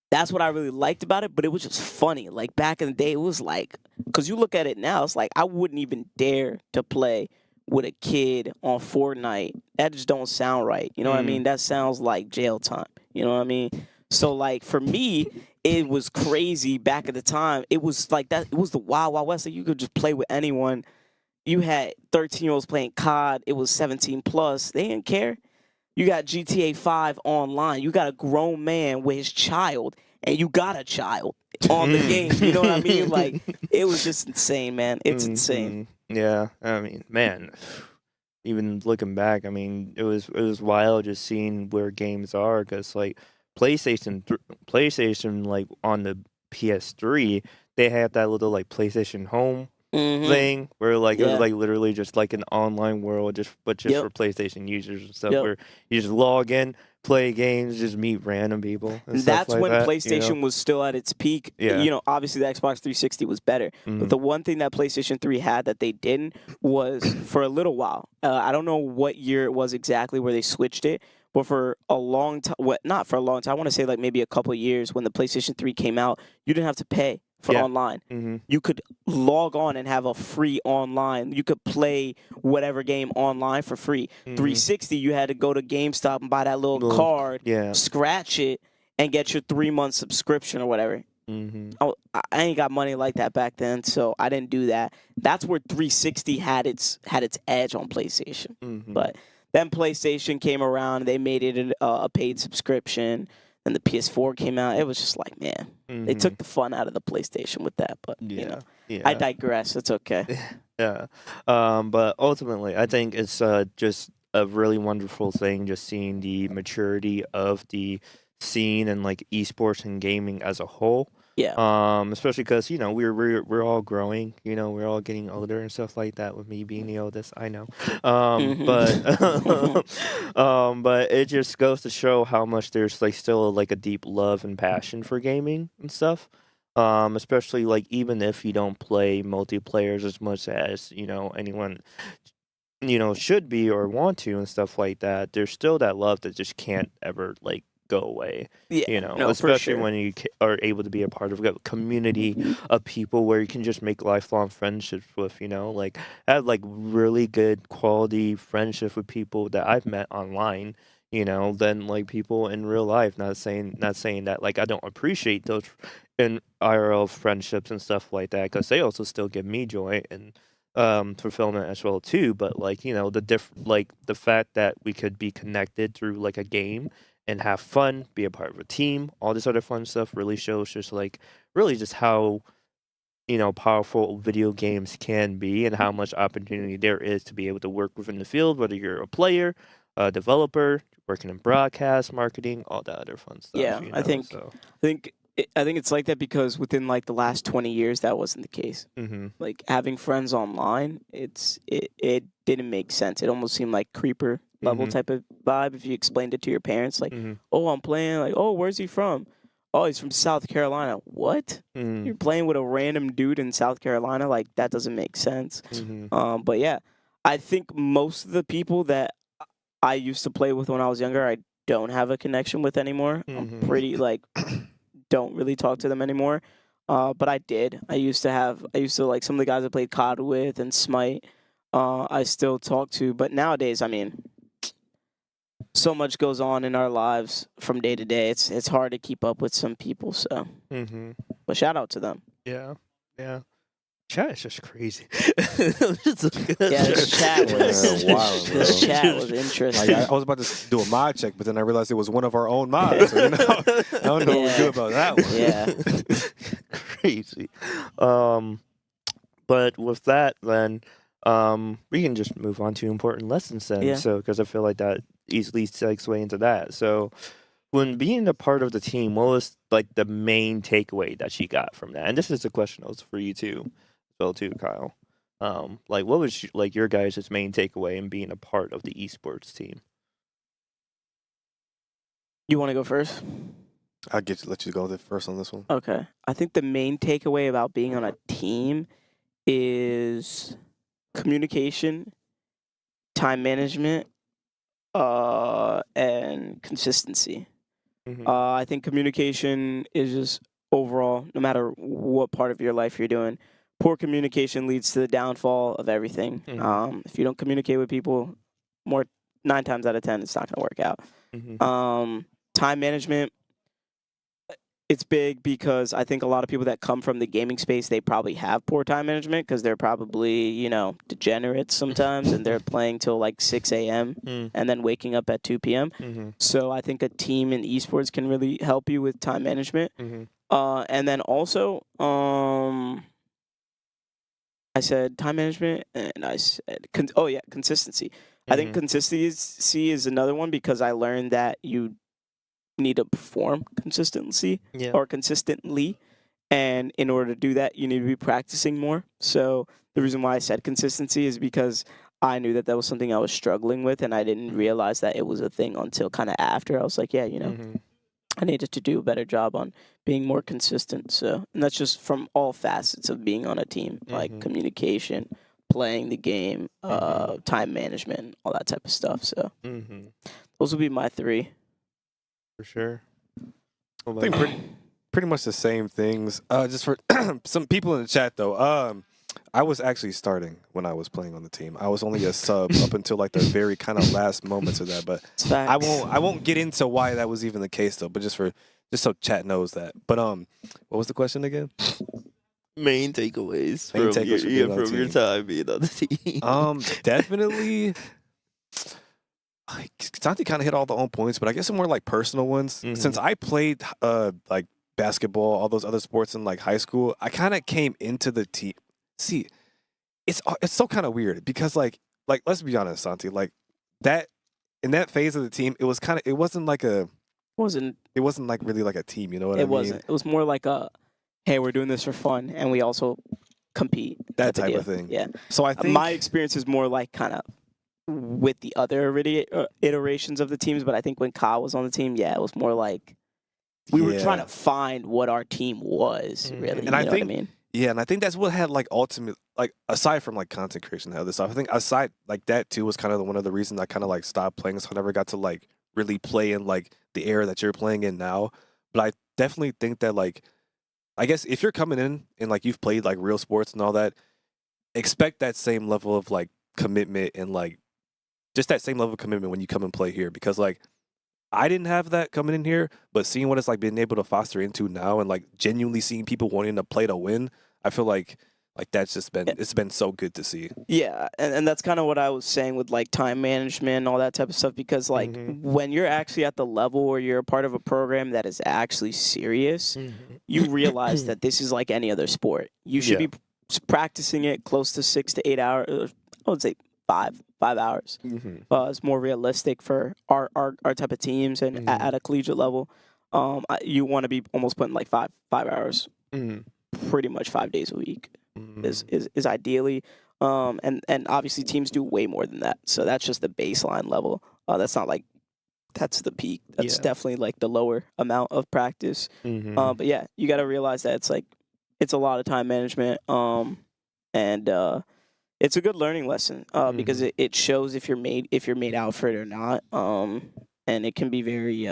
that's what I really liked about it, but it was just funny. Like back in the day, it was like, because you look at it now, it's like I wouldn't even dare to play with a kid on Fortnite. That just don't sound right. You know what I mean? That sounds like jail time. You know what I mean? So like for me, it was crazy back at the time. It was like that. It was the Wild Wild West. Like you could just play with anyone. You had 13-year-olds playing COD. It was 17 plus. They didn't care. You got GTA 5 online. You got a grown man with his child, and you got a child on the game. You know what I mean? Like, it was just insane, man. It's insane. Mhm. Yeah, I mean, man, even looking back, I mean, it was wild just seeing where games are because like PlayStation like on the PS3, they had that little like PlayStation Home Mm-hmm. thing where like it Yeah. was like literally just like an online world just Yep. for PlayStation users and stuff Yep. where you just log in, play games, just meet random people and stuff That's like when that, PlayStation was still at its peak. Yeah. You know, obviously the Xbox 360 was better. Mhm. But the one thing that PlayStation 3 had that they didn't was for a little while. I don't know what year it was exactly where they switched it, but for a long time, not for a long time, I want to say like maybe a couple of years when the PlayStation 3 came out, you didn't have to pay for Yeah. online. Mhm. You could log on and have a free online. You could play whatever game online for free. Mhm. 360, you had to go to GameStop and buy that little Little- card, Yeah. scratch it, and get your 3-month subscription or whatever. Mhm. I ain't got money like that back then, so I didn't do that. That's where 360 had its edge on PlayStation. Mhm. But then PlayStation came around, they made it a paid subscription. Then the PS4 came out. It was just like, man, they Mhm. took the fun out of the PlayStation with that. But Yeah. you know, Yeah. I digress. It's okay. Yeah. But ultimately, I think it's just a really wonderful thing just seeing the maturity of the scene and like esports and gaming as a whole. Yeah. Especially because you know we're all growing. You know, we're all getting older and stuff like that. With me being the oldest, I know. But it just goes to show how much there's like still like a deep love and passion for gaming and stuff. Especially like even if you don't play multiplayers as much as you know anyone should be or want to and stuff like that, there's still that love that just can't ever like go away. Yeah. No, for especially sure. when you are able to be a part of a community of people where you can just make lifelong friendships with. Like I have like really good quality friendships with people that I've met online. Than like people in real life. Not saying that like I don't appreciate those in IRL friendships and stuff like that because they also still give me joy and fulfillment as well too. But like the fact that we could be connected through like a game and have fun, be a part of a team, all this other fun stuff really shows just like really just how powerful video games can be and how much opportunity there is to be able to work within the field, whether you're a player, developer, working in broadcast, marketing, all that other fun stuff. Yeah, you I know, think so. I think it's like that because within like the last 20 years that wasn't the case. Mm-hmm. Like having friends online, it didn't make sense. It almost seemed like creeper level Mhm. type of vibe if you explained it to your parents. Like, Mm-hmm. oh, I'm playing. Like, oh, where's he from? Oh, he's from South Carolina. What? Mm-hmm. You're playing with a random dude in South Carolina? Like that doesn't make sense. Mm-hmm. But yeah, I think most of the people that I used to play with when I was younger, I don't have a connection with anymore. I'm Mhm. pretty like don't really talk to them anymore. But I did. I used to like some of the guys I played COD with and Smite. I still talk to, but nowadays, I mean, so much goes on in our lives from day to day. It's hard to keep up with some people. So, Mm-hmm. but shout out to them. Yeah. Yeah. Chat is just crazy. It's a good Yeah, this chat was Yeah, wild, bro. this chat was Like interesting. I was about to do a mod check, but then I realized it was one of our own mods. So, I don't know what we do about that one. Yeah. Crazy. But with that, then we can just move on to important lessons then. Yeah. So, because I feel like that easily segue into that. So, when being a part of the team, what was like the main takeaway that you got from that? And this is a question also for you too, as well too, Kyle. Like what was like your guys' main takeaway in being a part of the esports team? You want to go first? Let you go first on this one. Okay. I think the main takeaway about being on a team is communication, time management, and consistency. Mm-hmm. I think communication is just overall, no matter what part of your life you're doing, poor communication leads to the downfall of everything. Mhm. If you don't communicate with people, 9 times out of 10, it's not going to work out. Mm-hmm. Time management, it's big because I think a lot of people that come from the gaming space, they probably have poor time management because they're probably, degenerates sometimes and they're playing till like 6 a.m. and then waking up at 2 p.m. Mm-hmm. So I think a team in esports can really help you with time management. Mm-hmm. And then also, I said time management and I said, consistency. I think consistency is another one because I learned that you need to perform Yeah. consistently. And in order to do that, you need to be practicing more. So the reason why I said consistency is because I knew that was something I was struggling with, and I didn't realize that it was a thing until kind of after. I was like, yeah, I needed to do a better job on being more consistent. So, and that's just from all facets of being on a team, like communication, playing the game, time management, all that type of stuff. So those would be my 3. For sure. I think pretty much the same things. Just for some people in the chat though. I was actually starting when I was playing on the team. I was only a sub up until like the very kind of last moments of that. But I won't get into why that was even the case though. But just so chat knows that. But what was the question again? Main takeaways Main from takeaways from your time being on the team. Definitely. Santi kind of hit all the own points, but I guess some more like personal ones. Since I played like basketball, all those other sports in like high school, I kind of came into the team. See, it's so kind of weird because like let's be honest, Santi, like that in that phase of the team, it wasn't like really like a team. You know what I mean? It wasn't. It was more like hey, we're doing this for fun, and we also compete. That type of thing. Yeah. So I think my experience is more like kind of with the other iterations of the teams, but I think when Kyle was on the team, it was more like we were trying to find what our team was, really. And I think, what I mean? Yeah, and I think that's what had like ultimate, like aside from like content creation and other stuff, I think aside like that too was kind of one of the reasons I kind of like stopped playing, so I never got to like really play in like the era that you're playing in now. But I definitely think that like, I guess if you're coming in and like you've played like real sports and all that, expect that same level of like commitment and like just that same level of commitment when you come and play here, because like I didn't have that coming in here, but seeing what it's like being able to foster into now and like genuinely seeing people wanting to play to win, I feel like that's just been, it's been so good to see. Yeah, and that's kind of what I was saying with like time management and all that type of stuff, because like when you're actually at the level where you're a part of a program that is actually serious, you realize that this is like any other sport. You should be practicing it close to 6 to 8 hours. I would say 5 hours. It's more realistic for our type of teams, and at a collegiate level, you want to be almost putting like 5 hours, pretty much 5 days a week is ideally. And obviously teams do way more than that. So that's just the baseline level. That's not like that's the peak. That's definitely like the lower amount of practice. But yeah, you got to realize that it's a lot of time management. And it's a good learning lesson because it shows if you're made out for it or not. And it can be very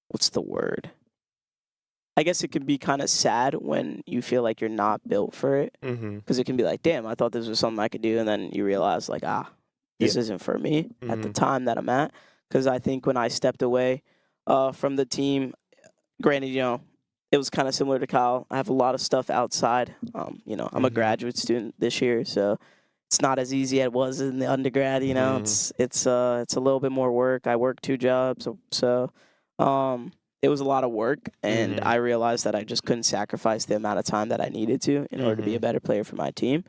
what's the word? I guess it can be kind of sad when you feel like you're not built for it, because it can be like, damn, I thought this was something I could do, and then you realize like, this isn't for me at the time that I'm at. Because I think when I stepped away from the team, granted, it was kind of similar to Kyle. I have a lot of stuff outside. I'm a graduate student this year, so it's not as easy as it was in the undergrad. It's a little bit more work. I work 2 jobs, so it was a lot of work, and I realized that I just couldn't sacrifice the amount of time that I needed to in order to be a better player for my team.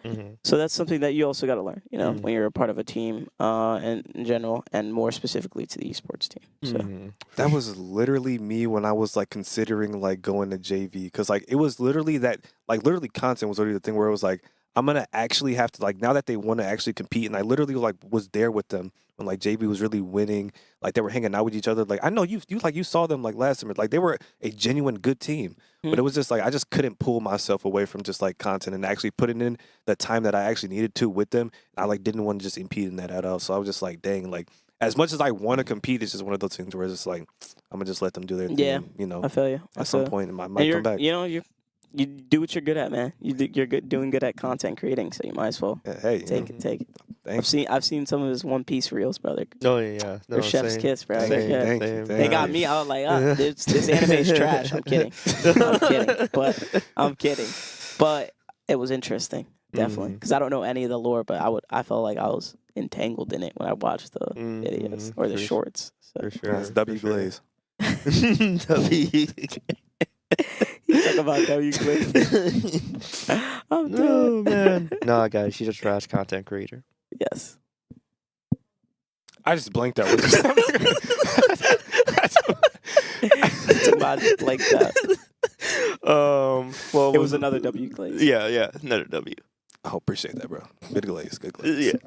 So that's something that you also got to learn, when you're a part of a team and in general, and more specifically to the esports team. So that was literally me when I was like considering like going to JV, because like it was literally that, like literally content was literally the thing where it was like, I'm gonna actually have to, like, now that they want to actually compete, and I literally like was there with them when like JV was really winning, like they were hanging out with each other. Like I know you saw them like last summer, like they were a genuine good team, but it was just like I just couldn't pull myself away from just like content and actually putting in the time that I actually needed to with them. I like didn't want to just impede in that at all. So I was just like, dang, like as much as I want to compete, it's just one of those things where it's just like I'm gonna just let them do their thing. Yeah, I feel you. At some point, it might come back. You do what you're good at, man. You're doing good at content creating, so you might as well take it. Thanks. I've seen some of his One Piece reels, brother. Oh yeah, no, or Chef's Kiss, bro. Thanks. They got me. I was like, this anime's trash. I'm kidding. I'm kidding. But it was interesting, definitely, because I don't know any of the lore, but I felt like I was entangled in it when I watched the videos or the shorts. So. For sure. That's W Glaze. W. You talk about W Glaze. I'm dead. Oh man. Nah, guys, she's a trash content creator. Yes. I just blanked out. Somebody like that. Well, It was another W Glaze. Yeah, another W. I appreciate that, bro. Good glaze.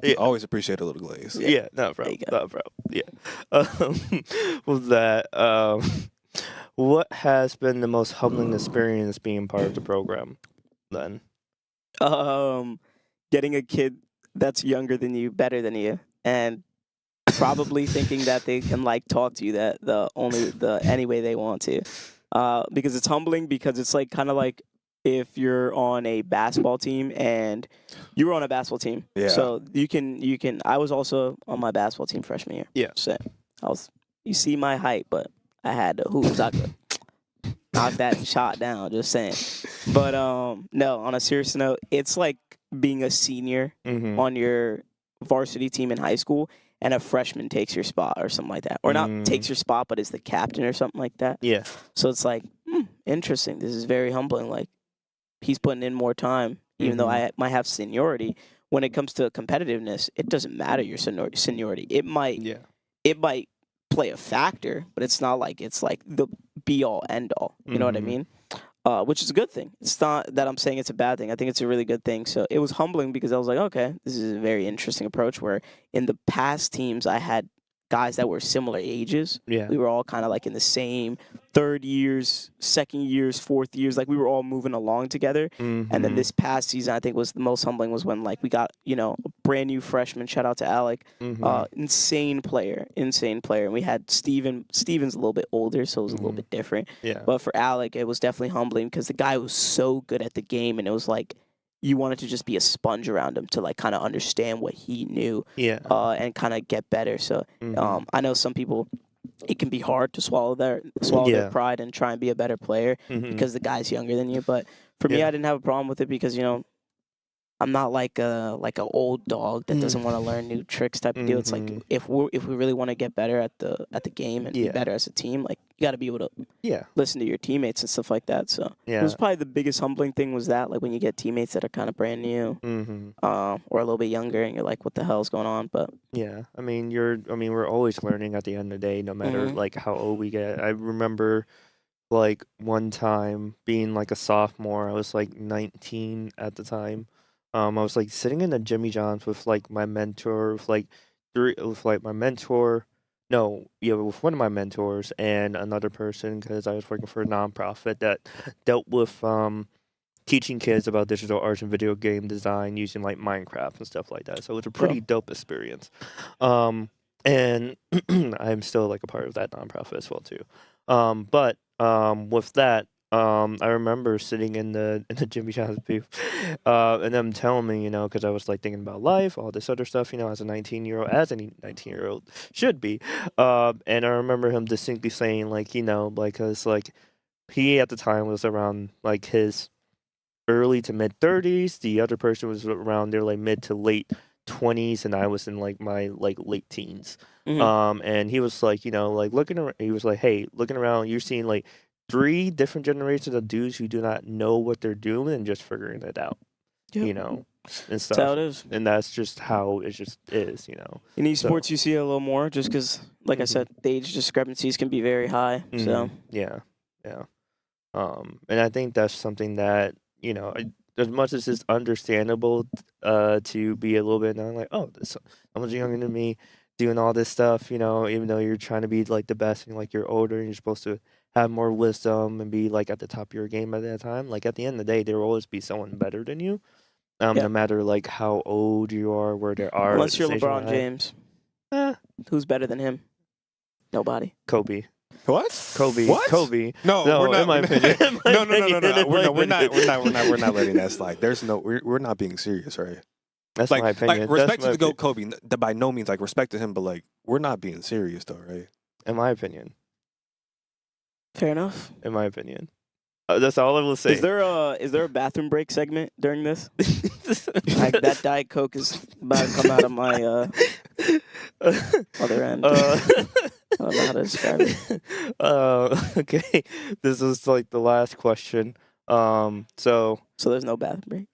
Yeah. Always appreciate a little glaze. Yeah, no problem. No problem. Yeah. Was that what has been the most humbling experience being part of the program then? Getting a kid that's younger than you, better than you, and probably thinking that they can like talk to you the any way they want to. Because it's humbling, because it's like kind of like if you're on a basketball team and you were on a basketball team. Yeah. So you can I was also on my basketball team freshman year. Yeah. So you see my height, but I had the hoops. I could knock that shot down, just saying. But no, on a serious note, it's like being a senior on your varsity team in high school and a freshman takes your spot or something like that. Or not takes your spot, but is the captain or something like that. Yeah. So it's like, interesting. This is very humbling. Like, he's putting in more time, even though I might have seniority. When it comes to competitiveness, it doesn't matter your seniority. It might play a factor, but it's not like it's like the be all end all. You know what I mean? Which is a good thing. It's not that I'm saying it's a bad thing. I think it's a really good thing. So it was humbling because I was like, okay, this is a very interesting approach, where in the past teams I had guys that were similar ages. Yeah. We were all kind of like in the same third years, second years, fourth years. Like we were all moving along together. And then this past season, I think was the most humbling was when like we got, a brand new freshman. Shout out to Alec. Insane player. And we had Steven. Steven's a little bit older, so it was a little bit different. Yeah. But for Alec, it was definitely humbling because the guy was so good at the game, and it was like you wanted to just be a sponge around him to like kind of understand what he knew. Yeah. And kind of get better. So I know some people, it can be hard to swallow their pride and try and be a better player because the guy's younger than you. But for me, I didn't have a problem with it because I'm not like a old dog that doesn't want to learn new tricks type of deal. It's like Mhm. if we really want to get better at the game and be Yeah. better as a team, like you got to be able to Yeah. listen to your teammates and stuff like that. So it was Yeah. probably the biggest humbling thing was that, like when you get teammates that are kind of brand new, Mhm. or a little bit younger, and you're like, what the hell's going on? But Yeah. I mean, we're always learning at the end of the day, no matter Mhm. like how old we get. I remember like one time being like a sophomore. I was like 19 at the time. I was like sitting in the Jimmy John's with like my mentor, with like my mentor. No, yeah, with one of my mentors and another person because I was working for a nonprofit that dealt with teaching kids about digital arts and video game design using like Minecraft and stuff like that. So it was a pretty dope experience. And I'm still like a part of that nonprofit as well too. But with that, I remember sitting in the Jimmy John's booth, and them telling me, because I was like thinking about life, all this other stuff, as a 19-year-old, as any 19-year-old should be. And I remember him distinctly saying, like, because like he at the time was around like his early to mid 30s. The other person was around their like mid to late 20s, and I was in like my like late teens. And he was like, like looking around. He was like, "Hey, looking around, you're seeing like three different generations of dudes who do not know what they're doing and just figuring it out, Yep. and That's how stuff. it is. And that's just how it just is, In esports, So- you see it a little more just because, like I Mhm. said, the age discrepancies can be very high. So Yeah. And I think that's something that as much as it's understandable to be a little bit now like, oh, this someone's younger than me doing all this stuff, even though you're trying to be like the best and like you're older and you're supposed to have more wisdom and be like at the top of your game at that time. Like at the end of the day, there will always be someone better than you. Yeah. No matter like how old you are, where they are. unless you're stage in LeBron life. James, who's better than him? Nobody. Kobe. What? Kobe. What? Kobe. No, we're not. In my opinion. No. We're not letting that slide. We're not being serious, right? That's Like, my opinion. like respect That's to the GOAT Kobe. By no means like respect to him, but like we're not being serious though, right? In my opinion. Fair enough. In my opinion. That's all I will say. Is there a bathroom break segment during this? Like, that Diet Coke is about to come out of my other end. I don't know how to describe it. Okay. This is like the last question. So there's no bathroom break?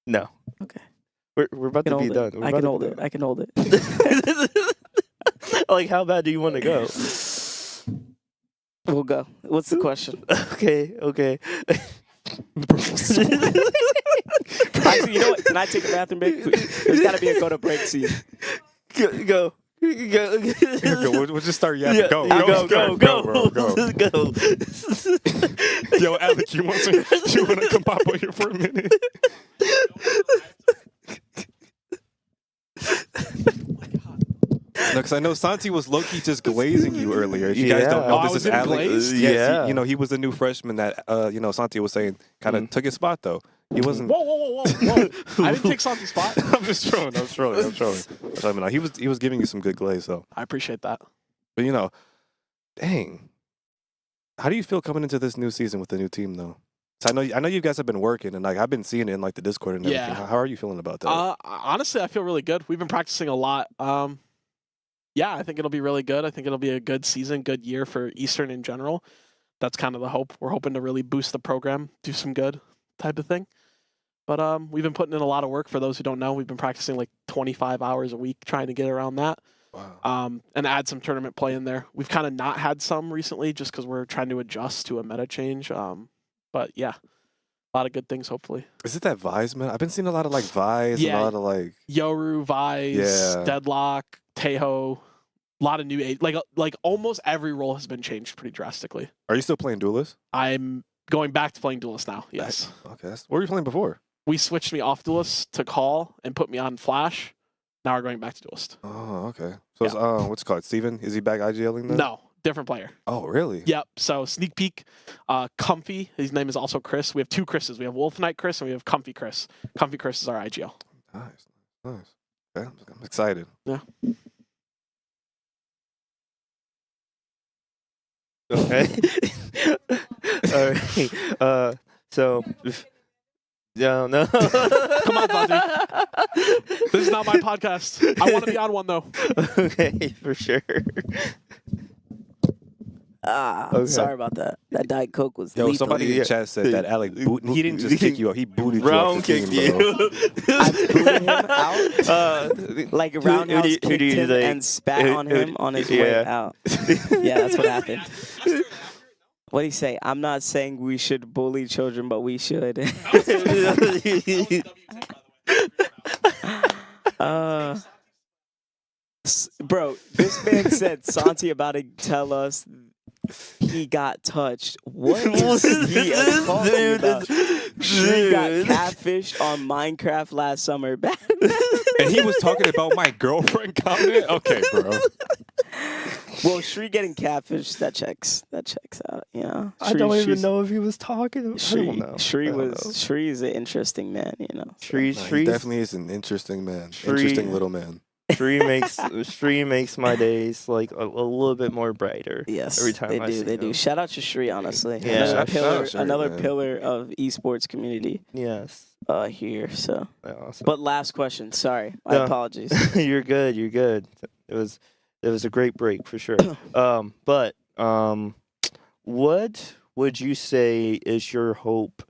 No. Okay. We're about to be done. I can hold it. I can hold it. Like, how bad do you want to go? We'll go. What's the question? Okay. Actually, you know what? Can I take a bathroom break? There's got to be a go to break scene. Go. We'll just start yapping. Yeah, Go, go. bro. Go. Yo, Alex, you want to come pop on here for a minute? No, because I know Santi was low-key just glazing you earlier. If you guys don't know, I this was is in Alex. glaze? Yes, he was the new freshman that Santi was saying kind of took his spot though. He wasn't. Whoa. I didn't take Santi's spot. I'm just trolling. No, he was giving you some good glaze though. I appreciate that. But dang, how do you feel coming into this new season with the new team though? So I know you guys have been working and like I've been seeing it in like the Discord and everything. Yeah. How are you feeling about that? Honestly, I feel really good. We've been practicing a lot. Yeah, I think it'll be really good. I think it'll be a good season, good year for Eastern in general. That's kind of the hope. We're hoping to really boost the program, do some good type of thing. But we've been putting in a lot of work. For those who don't know, we've been practicing like 25 hours a week trying to get around that. Wow. And add some tournament play in there. We've kind of not had some recently just because we're trying to adjust to a meta change. But yeah, a lot of good things, hopefully. Is it that Vise, man? I've been seeing a lot of like Vise and a lot of like Yoru, Vise, Deadlock, Tejo, a lot of new age. Like almost every role has been changed pretty drastically. Are you still playing Duelist? I'm going back to playing Duelist now. Yes. Okay. What were you playing before? We switched me off Duelist to Call and put me on Flash. Now we're going back to Duelist. Oh, okay. So it's, what's it called? Steven? Is he back IGLing then? No, different player. Oh, really? Yep. So sneak peek, Comfy. His name is also Chris. We have two Chris's. We have Wolf Knight Chris and we have Comfy Chris. Comfy Chris is our IGL. Nice. Okay, I'm excited. Yeah. Okay. All right. So No, no. Come on, Fonzie. This is not my podcast. I want to be on one though. Okay, for sure. Okay. Sorry about that. That Diet Coke was Yo, lethal. somebody in the chat said that Alec he didn't just kick you out, he booted Round you off the kicked team, you. bro. I booted him out. Like roundhouse who do kicked you him think? and spat on him on his way Yeah. out. Yeah, that's what happened. What do you say? I'm not saying we should bully children, but we should. Bro, this man said Santi about to tell us he got touched. What is he talking about? She got catfished on Minecraft last summer. And he was talking about my girlfriend comment? Okay, bro. Well, Shri getting catfished, that checks out, you know. I don't even know if he was talking. I Shri, don't know. Shri I don't was know. Shri is an interesting man, you know. Shri, Nah, he Shri, definitely is an interesting man. Shri- Interesting little man. Shri makes my days like a little bit more brighter. Yes, Every time they I do. see They do. him. Shout out to Shri, honestly. Yeah. Shout out Shri, Another man. pillar of esports community Yes. here. So, Yeah, awesome. but last question. Sorry, my Yeah. apologies. You're good. You're good. It was a great break for sure. But what would you say is your hope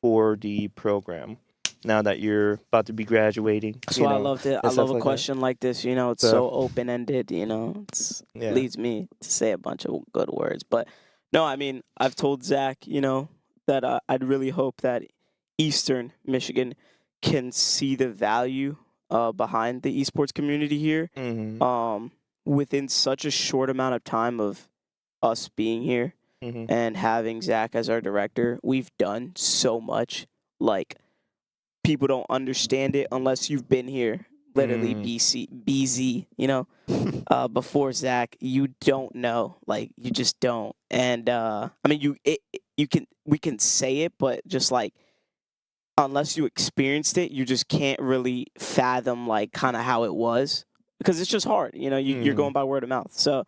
for the program now that you're about to be graduating? That's you why I know, loved it. and I stuff love a like that? question like this. You know, it's So- so open ended. You know, it's Yeah. leads me to say a bunch of good words. But no, I mean, I've told Zach, you know, that I'd really hope that Eastern Michigan can see the value behind the esports community here. Mhm. Within such a short amount of time of us being here Mhm. and having Zach as our director, we've done so much. Like, people don't understand it unless you've been here. Literally, BZ, you know, before Zach, you don't know. Like, you just don't. And I mean, we can say it, but just like, unless you experienced it, you just can't really fathom like kind of how it was, because it's just hard. You know, you're going by word of mouth. So,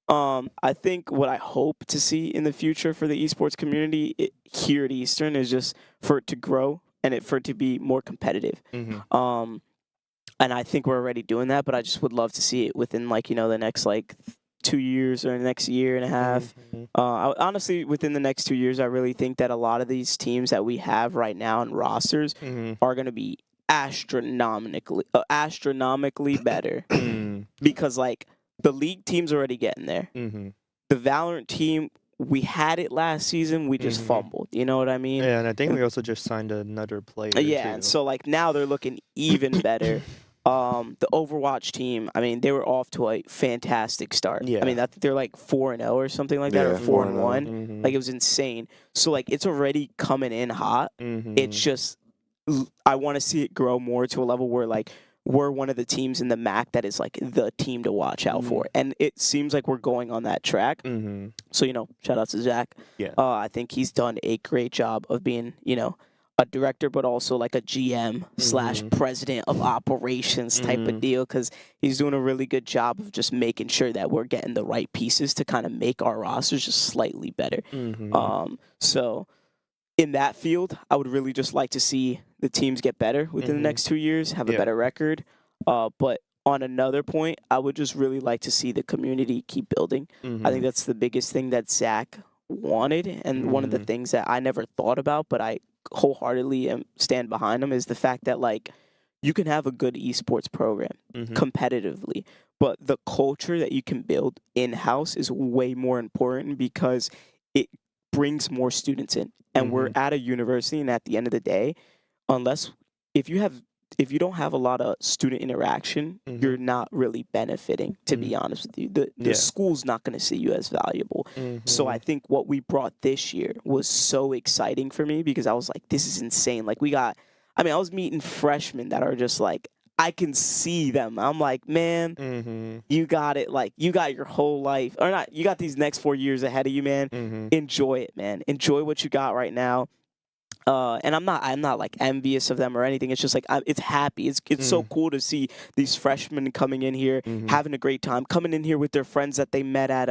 I think what I hope to see in the future for the esports community here at Eastern is just for it to grow and for it to be more competitive. Mhm. And I think we're already doing that, but I just would love to see it within like, you know, the next like 2 years or the next year and a half. Mhm. Honestly, within the next 2 years, I really think that a lot of these teams that we have right now in rosters Mhm. are going to be astronomically better, Mhm. because like the league team's already getting there. Mhm. The Valorant team, we had it last season, we just Mhm. fumbled. You know what I mean? Yeah, and I think we also just signed another player. Yeah, too. and so like now they're looking even better. The Overwatch team, I mean, they were off to a fantastic start. Yeah. I mean, they're like 4-0 or something like that, Yeah, or 4-1. 4-0. Mhm. Like, it was insane. So like it's already coming in hot. Mhm. It's just I want to see it grow more to a level where like we're one of the teams in the MAC that is like the team to watch out for, and it seems like we're going on that track. Mhm. So, you know, shout out to Zach. Yeah. I think he's done a great job of being, you know, a director, but also like a GM / president of operations type of deal, because he's doing a really good job of just making sure that we're getting the right pieces to kind of make our rosters just slightly better. Mhm. So in that field, I would really just like to see the teams get better within the next 2 years, have a Yeah. better record. But on another point, I would just really like to see the community keep building. I think that's the biggest thing that Zach wanted, and one of the things that I never thought about, but I wholeheartedly stand behind him, is the fact that like you can have a good esports program competitively, but the culture that you can build in-house is way more important, because it brings more students in. And we're at a university, and at the end of the day, unless if you don't have a lot of student interaction, you're not really benefiting, to be honest with you. The school's not going to see you as valuable. So I think what we brought this year was so exciting for me, because I was like, this is insane. Like, I was meeting freshmen that are just like, I can see them. I'm like, man, you got it. Like, you got your whole life, or not, you got these next 4 years ahead of you, man. Enjoy it, man. Enjoy what you got right now. And I'm not like envious of them or anything. It's just like it's happy. It's so cool to see these freshmen coming in here, having a great time, coming in here with their friends that they met at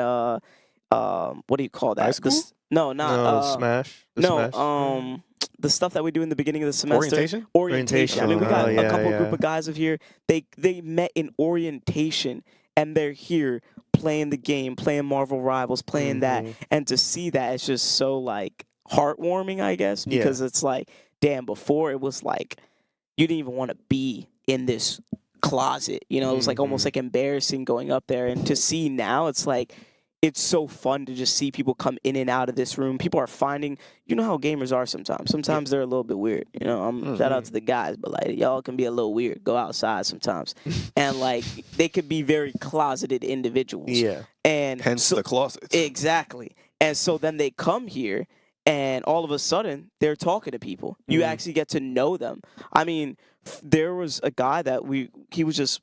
what do you call that? High school? No, not Smash. The no, Smash? the stuff that we do in the beginning of the semester. Orientation? Orientation. I mean, we got Yeah, a couple yeah. group of guys of here. They met in orientation, and they're here playing the game, playing Marvel Rivals, playing that, Mhm. and to see that it's just so like heartwarming, I guess, Yeah. because it's like, damn, before it was like you didn't even want to be in this closet, you know, it was like almost Mhm. like embarrassing going up there, and to see now, it's like it's so fun to just see people come in and out of this room. People are finding, you know how gamers are sometimes. Sometimes they're a little bit weird. You know, shout out to the guys, but like y'all can be a little weird. Go outside sometimes, and like they could be very closeted individuals. Yeah. And Hence so, the closets. exactly. And so then they come here, and all of a sudden they're talking to people. You Mhm. actually get to know them. I mean, there was a guy that he just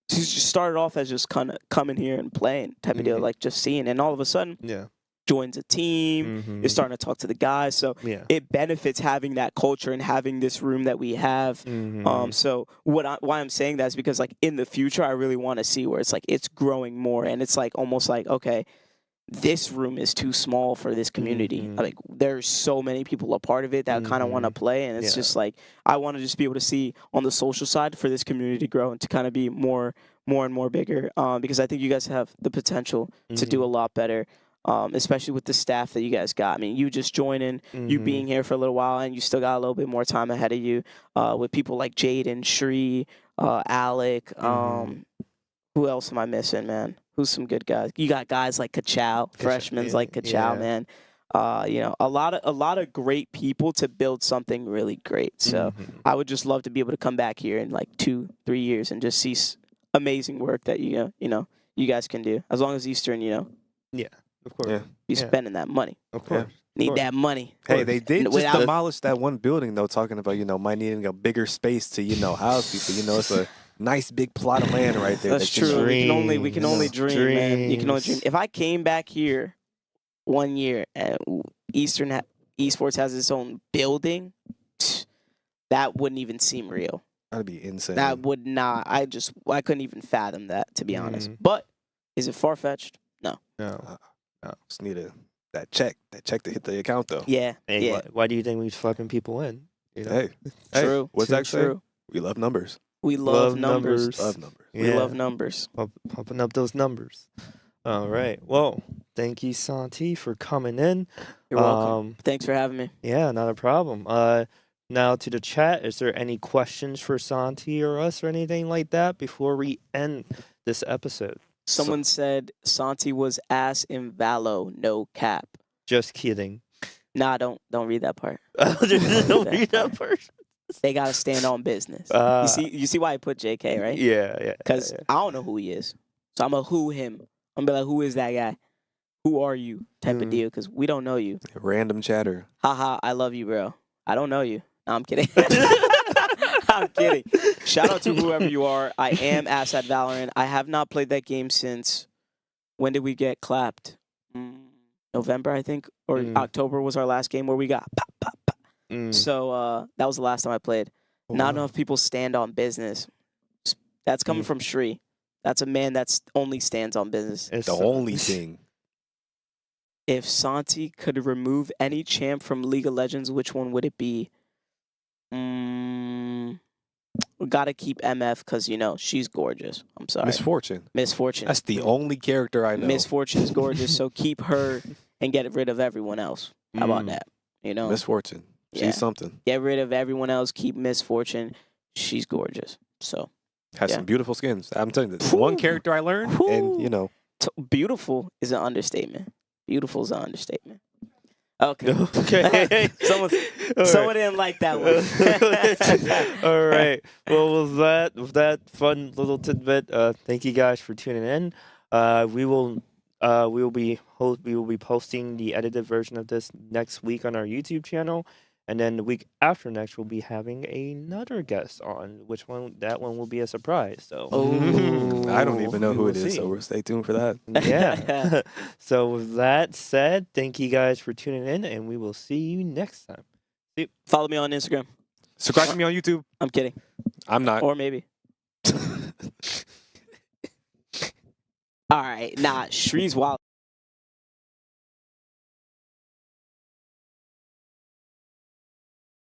started off as just kind of coming here and playing type of deal, Mhm. like just seeing, and all of a sudden Yeah. joins a team. Mhm. You're starting to talk to the guys, so Yeah. it benefits having that culture and having this room that we have. Mhm. So why I'm saying that is because like in the future, I really want to see where it's like it's growing more, and it's like almost like, okay, this room is too small for this community. Mhm. Like there's so many people a part of it that kind of want to play, and it's Yeah. just like I want to just be able to see on the social side for this community to grow and to kind of be more and more bigger. Because I think you guys have the potential to do a lot better. Especially with the staff that you guys got. I mean, you just joining, you being here for a little while, and you still got a little bit more time ahead of you. With people like Jaden, Shree, Alec. Who else am I missing, man? Who's some good guys? You got guys like Kachow, freshmen like Kachow, man. You know, a lot of great people to build something really great. So I would just love to be able to come back here in like 2-3 years and just see amazing work that you guys can do. As long as Eastern, Yeah. Of course. Yeah. be spending that money. Of course. Need that money. Hey, they did just Without- demolish that one building, though, talking about, might needing a bigger space to, house people. It's a nice big plot of land right there. That's that you true. know- We can only dream, man. You can only dream. Dreams. If I came back here 1 year and Eastern Esports has its own building, that wouldn't even seem real. That'd be insane. That would not. I couldn't even fathom that, to be honest. Mhm. But is it far fetched? No. No. Just need that check to hit the account, though. Yeah. Hey, yeah. why do you think we sweeping people in? You know? Hey, True. what's that say? True. We love numbers. We love numbers. numbers. Love numbers. We love numbers. Pumping up those numbers. All right. Well, thank you, Santi, for coming in. You're welcome. Thanks for having me. Yeah, not a problem. Now to the chat. Is there any questions for Santi or us or anything like that before we end this episode? Someone said Santi was ass in Valo, no cap. Just kidding. Nah, don't read that part. Don't read that part. They gotta stand on business. You see why I put JK, right? Yeah. Because I don't know who he is, so I'm gonna who him. I'm gonna be like, who is that guy? Who are you? Type of deal. Because we don't know you. Random chatter. Haha, I love you, bro. I don't know you. No, I'm kidding. I'm kidding. Shout out to whoever you are. I am ass at Valorant. I have not played that game since. When did we get clapped? November, I think, or October was our last game where we got pop, pop, pop. So that was the last time I played. Not enough people stand on business. That's coming from Shree. That's a man that only stands on business. The only thing. If Santi could remove any champ from League of Legends, which one would it be? We gotta keep MF because she's gorgeous. I'm sorry. Misfortune. That's the only character I know. Misfortune is gorgeous, so keep her and get rid of everyone else. How about that? Misfortune. She's Yeah. something. Get rid of everyone else. Keep Misfortune. She's gorgeous. So Has some beautiful skins. I'm telling you, the one character I learned, and beautiful is an understatement. Beautiful is an understatement. Okay. Okay. Someone didn't like that one. All right. Well, with that fun little tidbit, thank you guys for tuning in. We will be posting the edited version of this next week on our YouTube channel, and then the week after next we'll be having another guest on. That one will be a surprise. So I don't even know we who will it is, see. so stay tuned for that. Yeah. So with that said, thank you guys for tuning in, and we will see you next time. Follow me on Instagram. Subscribe to me on YouTube. I'm kidding. I'm not. Or maybe. All right. Nah, Shree's wild.